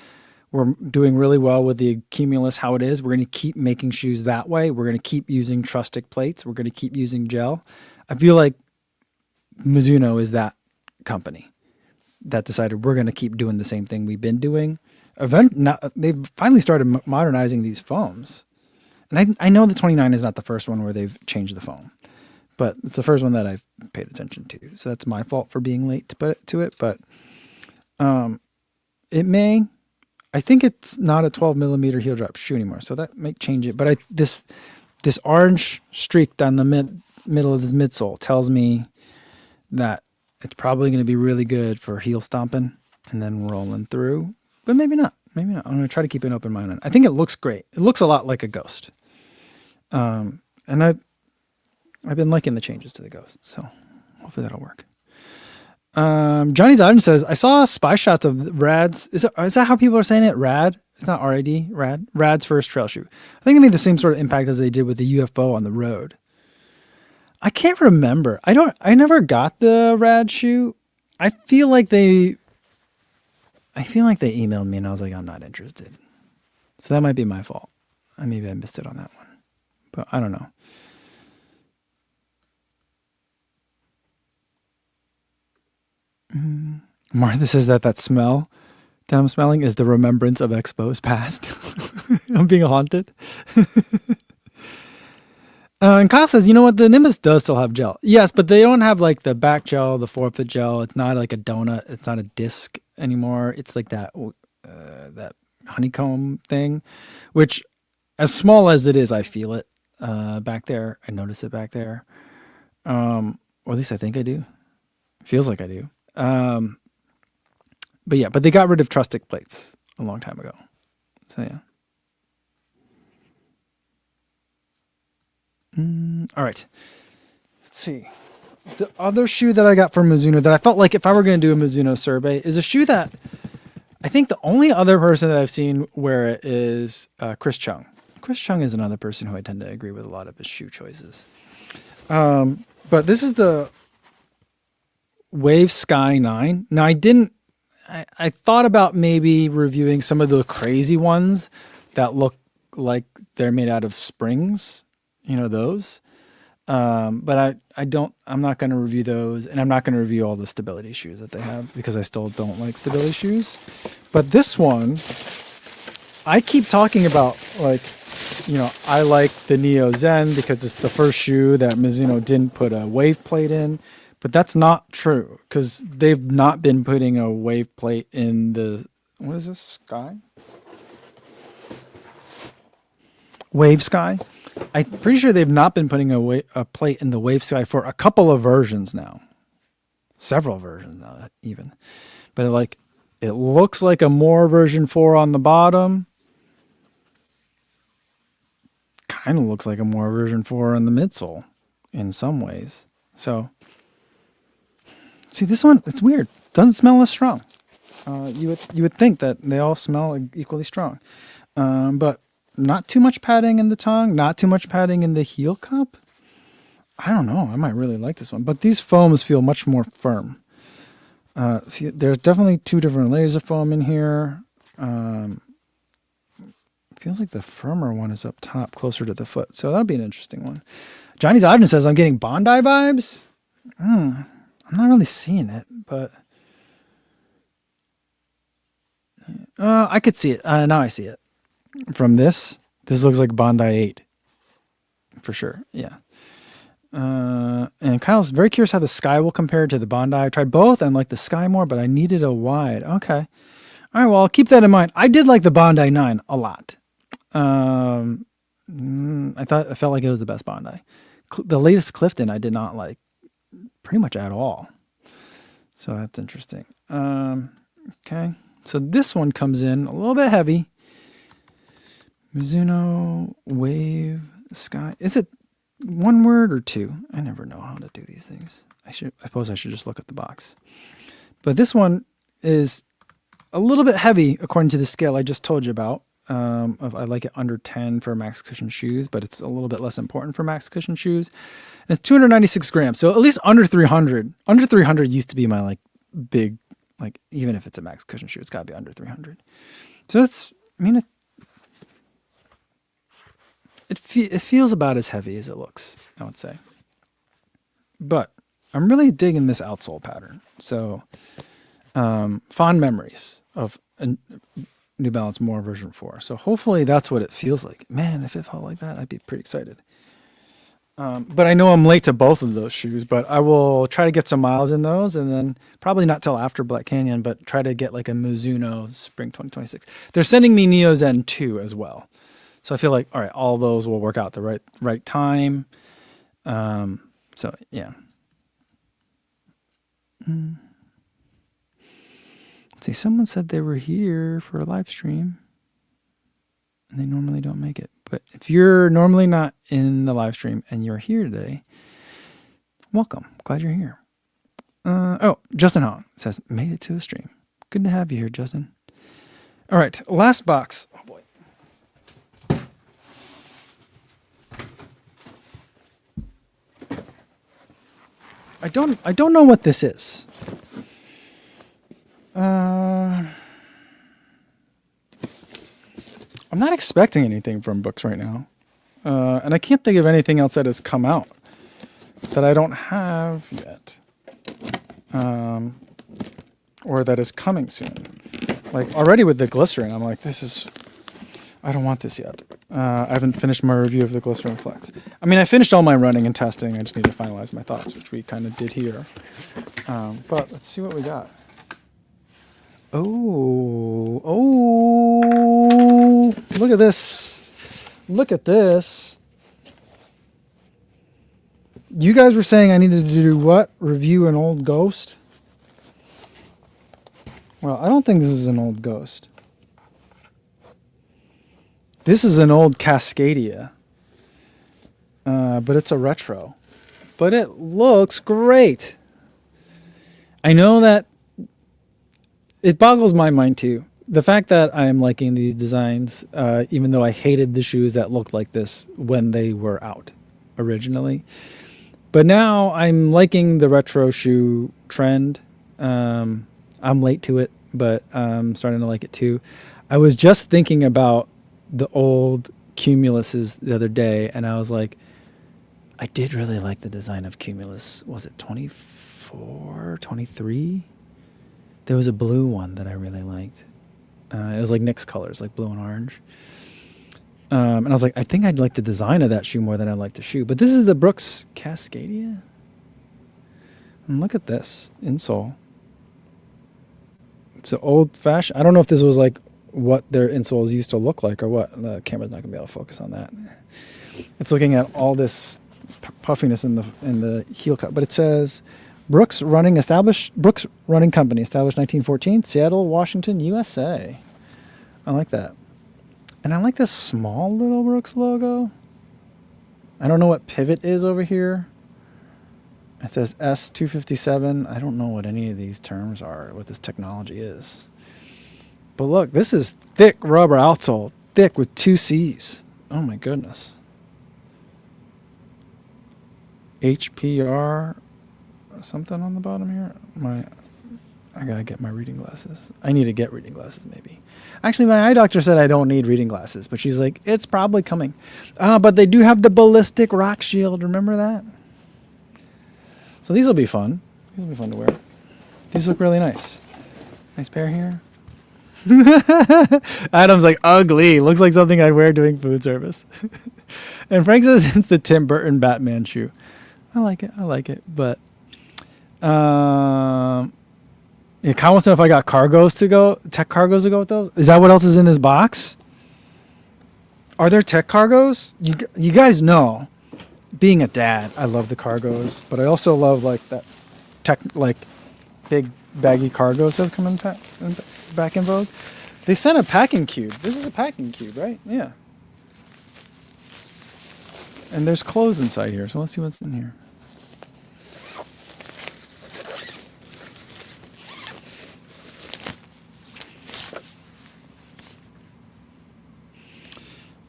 we're doing really well with the Cumulus how it is. We're going to keep making shoes that way. We're going to keep using Trustic plates. We're going to keep using gel. I feel like Mizuno is that company that decided we're going to keep doing the same thing we've been doing. They've finally started modernizing these foams. And I know the 29 is not the first one where they've changed the foam, but it's the first one that I've paid attention to. So that's my fault for being late to it. But it may... I think it's not a 12 millimeter heel drop shoe anymore, so that might change it. But this orange streak down the middle of this midsole tells me that it's probably going to be really good for heel stomping and then rolling through. But maybe not. Maybe not. I'm going to try to keep an open mind on it. I think it looks great. It looks a lot like a Ghost. And I've been liking the changes to the Ghost, so hopefully that'll work. Johnny Dodgen says, I saw spy shots of Rad's. Is that how people are saying it? Rad? It's not RAD. Rad. Rad's first trail shoe. I think it made the same sort of impact as they did with the UFO on the road. I can't remember. I never got the Rad shoe. I feel like they emailed me and I was like, I'm not interested. So that might be my fault. Maybe I missed it on that one, but I don't know. Martha says that smell that I'm smelling is the remembrance of Expo's past. I'm being haunted. And Kyle says, you know what? The Nimbus does still have gel. Yes, but they don't have like the back gel, the forefoot gel. It's not like a donut. It's not a disc anymore. It's like that honeycomb thing, which as small as it is, I feel it back there. I notice it back there. Or at least I think I do. It feels like I do. But they got rid of Trustic plates a long time ago. So yeah. All right. Let's see. The other shoe that I got from Mizuno that I felt like if I were going to do a Mizuno survey is a shoe that I think the only other person that I've seen wear it is Chris Chung. Chris Chung is another person who I tend to agree with a lot of his shoe choices. But this is the Wave Sky 9. Now I thought about maybe reviewing some of the crazy ones that look like they're made out of springs, those. But I'm not going to review those, and I'm not going to review all the stability shoes that they have because I still don't like stability shoes. But this one, I keep talking about I like the Neo Zen because it's the first shoe that Mizuno didn't put a wave plate in. But that's not true because they've not been putting a wave plate in the, what is this, Sky? Wave Sky? I'm pretty sure they've not been putting a plate in the Wave Sky for a couple of versions now. several versions of it even. But it looks like a more version 4 on the bottom. Kind of looks like a more version 4 on the midsole in some ways. So, see this one, it's weird. Doesn't smell as strong. You would think that they all smell equally strong. But not too much padding in the tongue, not too much padding in the heel cup. I don't know. I might really like this one. But these foams feel much more firm. There's definitely 2 different layers of foam in here. Feels like the firmer one is up top, closer to the foot. So that'll be an interesting one. Johnny Dodgen says, I'm getting Bondi vibes. I'm not really seeing it, but I could see it. Now I see it. From this looks like Bondi 8. For sure, yeah. And Kyle's very curious how the Sky will compare to the Bondi. I tried both and liked the Sky more, but I needed a wide. Okay. All right, well, I'll keep that in mind. I did like the Bondi 9 a lot. I felt like it was the best Bondi. The latest Clifton I did not like pretty much at all. So that's interesting. Okay. So this one comes in a little bit heavy. Mizuno Wave Sky. Is it one word or 2? I never know how to do these things. I suppose I should just look at the box. But this one is a little bit heavy according to the scale I just told you about. I like it under 10 for max cushion shoes, but it's a little bit less important for max cushion shoes. And it's 296 grams, so at least under 300. Under 300 used to be my big, even if it's a max cushion shoe, it's got to be under 300. So it's, I mean, it feels about as heavy as it looks, I would say. But I'm really digging this outsole pattern. So fond memories of New Balance More version 4. So hopefully that's what it feels like. Man, if it felt like that, I'd be pretty excited. But I know I'm late to both of those shoes, but I will try to get some miles in those, and then probably not till after Black Canyon, but try to get a Mizuno Spring 2026. They're sending me Neo Zen 2 as well. So I feel like, all right, all those will work out the right time. So yeah. Let's see, someone said they were here for a live stream, and they normally don't make it. But if you're normally not in the live stream and you're here today, welcome. Glad you're here. Justin Hong says, made it to a stream. Good to have you here, Justin. All right, last box. Oh boy. I don't know what this is. I'm not expecting anything from books right now. And I can't think of anything else that has come out that I don't have yet. Or that is coming soon. Already with the glycerin, I'm like, I don't want this yet. I haven't finished my review of the Glycerin Flex. I mean, I finished all my running and testing. I just need to finalize my thoughts, which we kind of did here. But let's see what we got. Oh, look at this. Look at this. You guys were saying I needed to do what? Review an old Ghost? Well, I don't think this is an old Ghost. This is an old Cascadia. But it's a retro. But it looks great. I know that it boggles my mind too. The fact that I'm liking these designs, even though I hated the shoes that looked like this when they were out originally. But now I'm liking the retro shoe trend. I'm late to it, but I'm starting to like it too. I was just thinking about the old Cumuluses the other day, and I was like, I did really like the design of Cumulus. Was it 24, 23? There was a blue one that I really liked. It was like Nick's colors, like blue and orange. And I was like, I think I'd like the design of that shoe more than I like the shoe. But this is the Brooks Cascadia. And look at this insole. It's an old fashioned. I don't know if this was like what their insoles used to look like or what. The camera's not gonna be able to focus on that. It's looking at all this puffiness in the heel cut, but it says Brooks Running Company, established 1914, Seattle, Washington, USA. I like that. And I like this small little Brooks logo. I don't know what pivot is over here. It says S257. I don't know what any of these terms are, what this technology is. But look, this is thick rubber outsole, thick with 2 C's. Oh my goodness. HPR something on the bottom here. I gotta get my reading glasses. I need to get reading glasses maybe. Actually, my eye doctor said I don't need reading glasses, but she's like, it's probably coming. But they do have the ballistic rock shield. Remember that? So these will be fun. These will be fun to wear. These look really nice. Nice pair here. Adam's like, ugly. Looks like something I'd wear doing food service. And Frank says it's the Tim Burton Batman shoe. I like it. But yeah, Kyle wants to know if I got tech cargos to go with those. Is that what else is in this box? Are there tech cargos? You guys know, being a dad, I love the cargos, but I also love like that big baggy cargos that have come back in vogue. They sent a packing cube. This is a packing cube, right? Yeah. And there's clothes inside here, so let's see what's in here.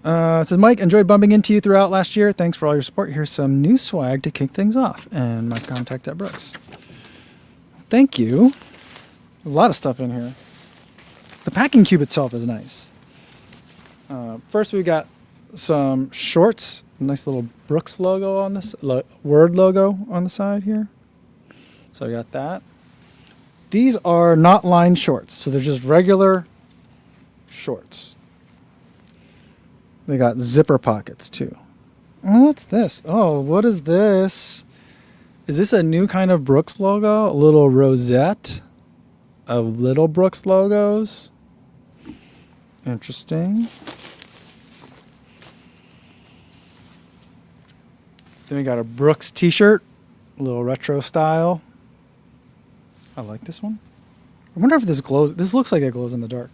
It says, Mike, enjoyed bumping into you throughout last year. Thanks for all your support. Here's some new swag to kick things off. And my contact at Brooks. Thank you. A lot of stuff in here. The packing cube itself is nice. First, we got some shorts. Nice little Brooks logo on this, word logo on the side here. So I got that. These are not lined shorts, so they're just regular shorts. They got zipper pockets too. Oh, what's this? Oh, what is this? Is this a new kind of Brooks logo? A little rosette of little Brooks logos. Interesting. Then we got a Brooks t-shirt, a little retro style. I like this one. I wonder if this glows. This looks like it glows in the dark.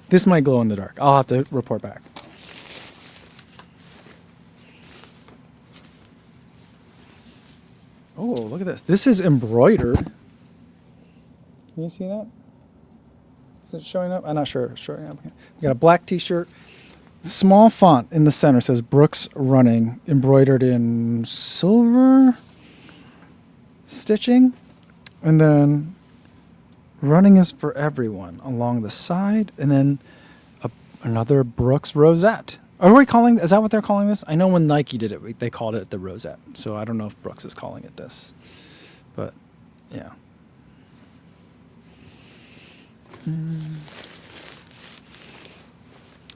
This might glow in the dark. I'll have to report back. Oh, look at this. This is embroidered. Can you see that? Is it showing up? I'm not sure. Showing up. We got a black t-shirt. Small font in the center says Brooks Running, embroidered in silver stitching. And then running is for everyone along the side. And then another Brooks rosette. Are we calling, is that what they're calling this? I know when Nike did it, they called it the rosette. So I don't know if Brooks is calling it this. But yeah.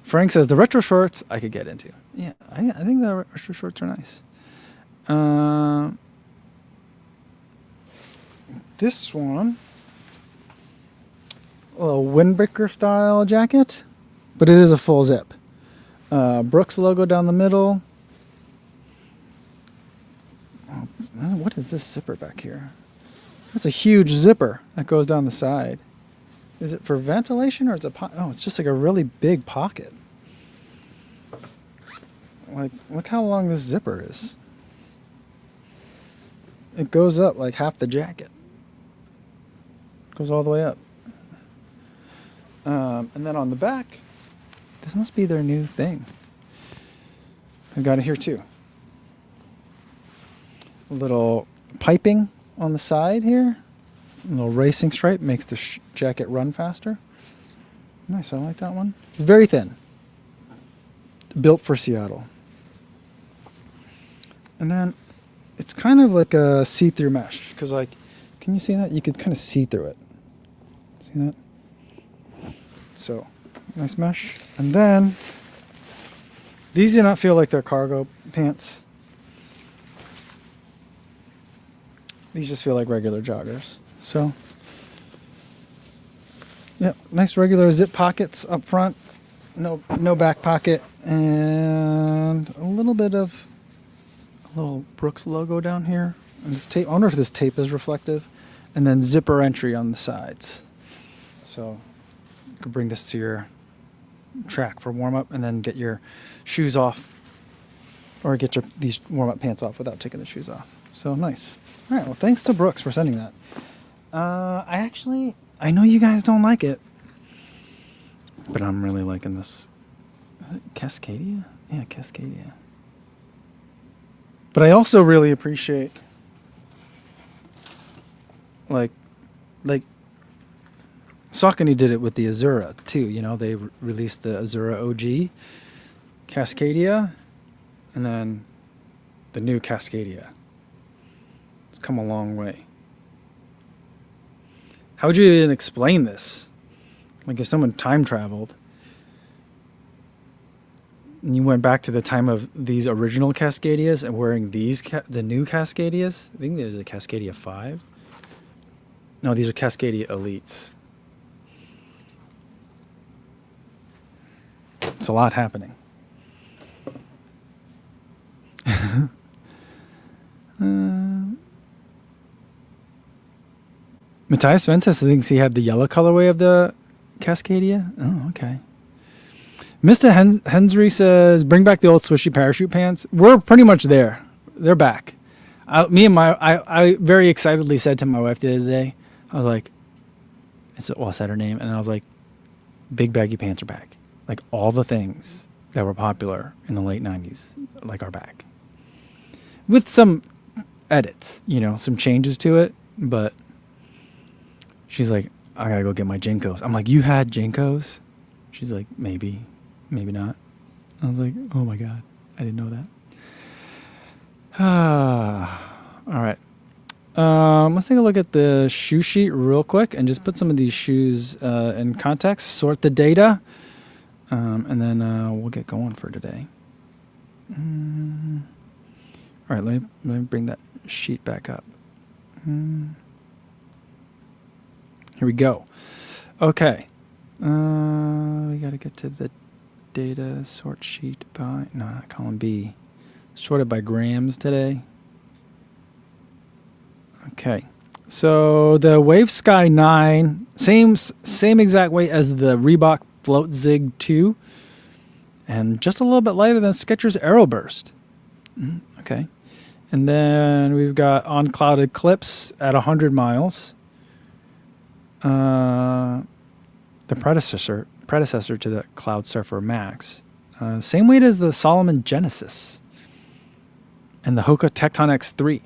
Frank says the retro shorts I could get into. Yeah, I think the retro shorts are nice. This one, a little windbreaker style jacket, but it is a full zip. Brooks logo down the middle. Oh, what is this zipper back here? That's a huge zipper that goes down the side. Is it for ventilation or it's oh, it's just like a really big pocket. Like, look how long this zipper is. It goes up like half the jacket. Goes all the way up. And then on the back, this must be their new thing. I've got it here too. A little piping on the side here. A little racing stripe makes the jacket run faster. Nice, I like that one. It's very thin. Built for Seattle. And then it's kind of like a see-through mesh. Because like, can you see that? You could kind of see through it. See that? So, nice mesh. And then, these do not feel like they're cargo pants. These just feel like regular joggers. So, yeah, nice regular zip pockets up front. No back pocket. And a little bit of little Brooks logo down here. And this tape, I wonder if this tape is reflective. And then zipper entry on the sides. So you can bring this to your track for warm up and then get your shoes off, or get these warm up pants off without taking the shoes off. So nice. All right. Well, thanks to Brooks for sending that. I know you guys don't like it, but I'm really liking this. Is it Cascadia? Yeah, Cascadia. But I also really appreciate like Saucony did it with the Azura too. You know, they released the Azura OG, Cascadia, and then the new Cascadia. It's come a long way. How would you even explain this? Like if someone time traveled and you went back to the time of these original Cascadias and wearing these, the new Cascadias. I think there's a Cascadia 5. No, these are Cascadia Elites. It's a lot happening. Matthias Ventus thinks he had the yellow colorway of the Cascadia. Oh, okay. Mr. Hensry says, bring back the old swishy parachute pants. We're pretty much there. They're back. I very excitedly said to my wife the other day, I was like, I said her name, and I was like, big baggy pants are back. Like all the things that were popular in the late 90s, like are back. With some edits, you know, some changes to it, but she's like, I gotta go get my Jinkos. I'm like, you had Jinkos? She's like, maybe not. I was like, oh my God, I didn't know that. All right. Let's take a look at the shoe sheet real quick and just put some of these shoes in context, sort the data, and then we'll get going for today. All right, let me bring that sheet back up. Here we go. Okay. We got to get to the data sort sheet by, no, not column B. Sorted by grams today. Okay. So the Wave Sky 9, same exact weight as the Reebok Float Zig 2, and just a little bit lighter than Skechers Aeroburst. Okay. And then we've got On Cloud Eclipse at 100 miles. The predecessor to the Cloud Surfer Max. Same weight as the Solomon Genesis and the Hoka Tecton X3.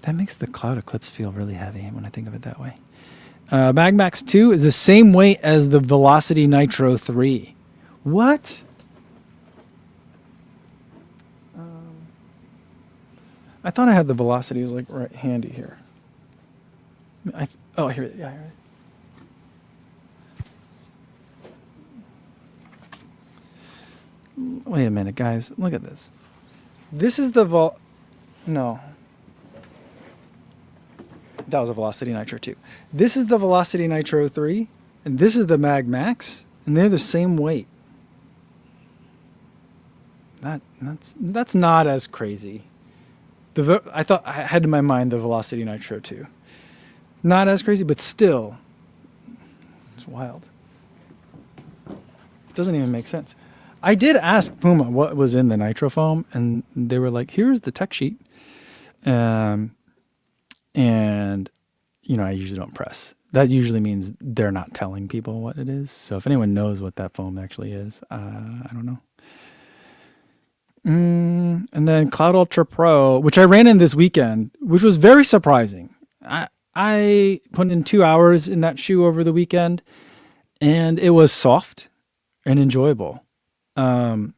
That makes the Cloud Eclipse feel really heavy when I think of it that way. Mag Max 2 is the same weight as the Velocity Nitro 3. What? I thought I had the Velocities like right handy here. Oh, here it is. Yeah, here it is. Wait a minute, guys. Look at this. This is the No. That was a Velocity Nitro 2. This is the Velocity Nitro 3, and this is the Mag Max, and they're the same weight. That's not as crazy. I thought I had in my mind the Velocity Nitro 2. Not as crazy, but still, it's wild. It doesn't even make sense. I did ask Puma what was in the Nitro foam, and they were like, here's the tech sheet. And, you know, I usually don't press. That usually means they're not telling people what it is. So if anyone knows what that foam actually is, I don't know. And then Cloud Ultra Pro, which I ran in this weekend, which was very surprising. I put in 2 hours in that shoe over the weekend, and it was soft and enjoyable. And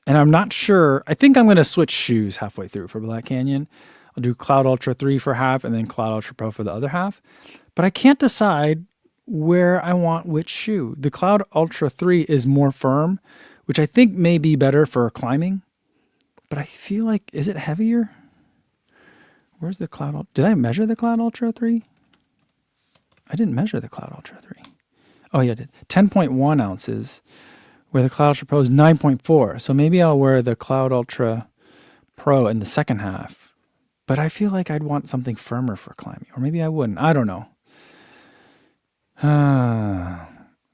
I'm not sure. I think I'm going to switch shoes halfway through for Black Canyon. I'll do Cloud Ultra 3 for half and then Cloud Ultra Pro for the other half. But I can't decide where I want which shoe. The Cloud Ultra 3 is more firm, which I think may be better for climbing. But I feel like, is it heavier? Where's the Cloud? Did I measure the Cloud Ultra 3? I didn't measure the Cloud Ultra 3. Oh, yeah, I did. 10.1 ounces, where the Cloud Ultra Pro is 9.4. So maybe I'll wear the Cloud Ultra Pro in the second half, but I feel like I'd want something firmer for climbing, or maybe I wouldn't. I don't know.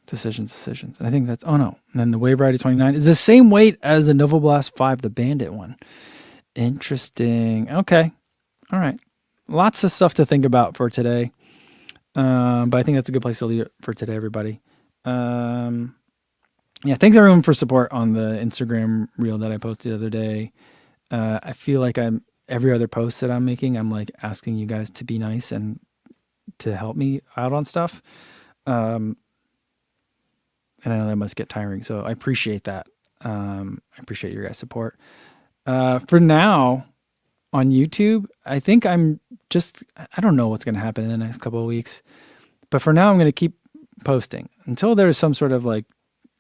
Decisions. And I think that's, oh no. And then the Wave Rider 29 is the same weight as the Nova Blast 5, the Bandit one. Interesting. Okay. All right. Lots of stuff to think about for today. But I think that's a good place to leave it for today, everybody. Yeah, thanks everyone for support on the Instagram reel that I posted the other day. I feel like every other post that I'm making, I'm like asking you guys to be nice and to help me out on stuff. And I know that must get tiring, so I appreciate that. I appreciate your guys' support. For now, on YouTube, I think I don't know what's going to happen in the next couple of weeks. But for now, I'm going to keep posting until there's some sort of like,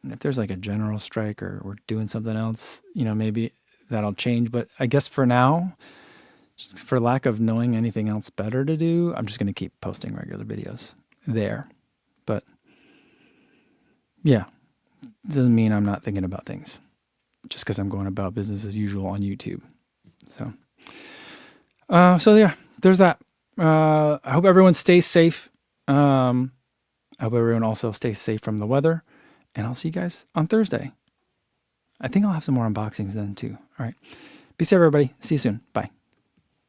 if there's like a general strike or we're doing something else, maybe that'll change. But I guess for now, just for lack of knowing anything else better to do, I'm just going to keep posting regular videos there. But yeah, doesn't mean I'm not thinking about things just because I'm going about business as usual on YouTube. So yeah, there's that. I hope everyone stays safe. I hope everyone also stays safe from the weather. And I'll see you guys on Thursday. I think I'll have some more unboxings then too. All right. Be safe, everybody. See you soon. Bye.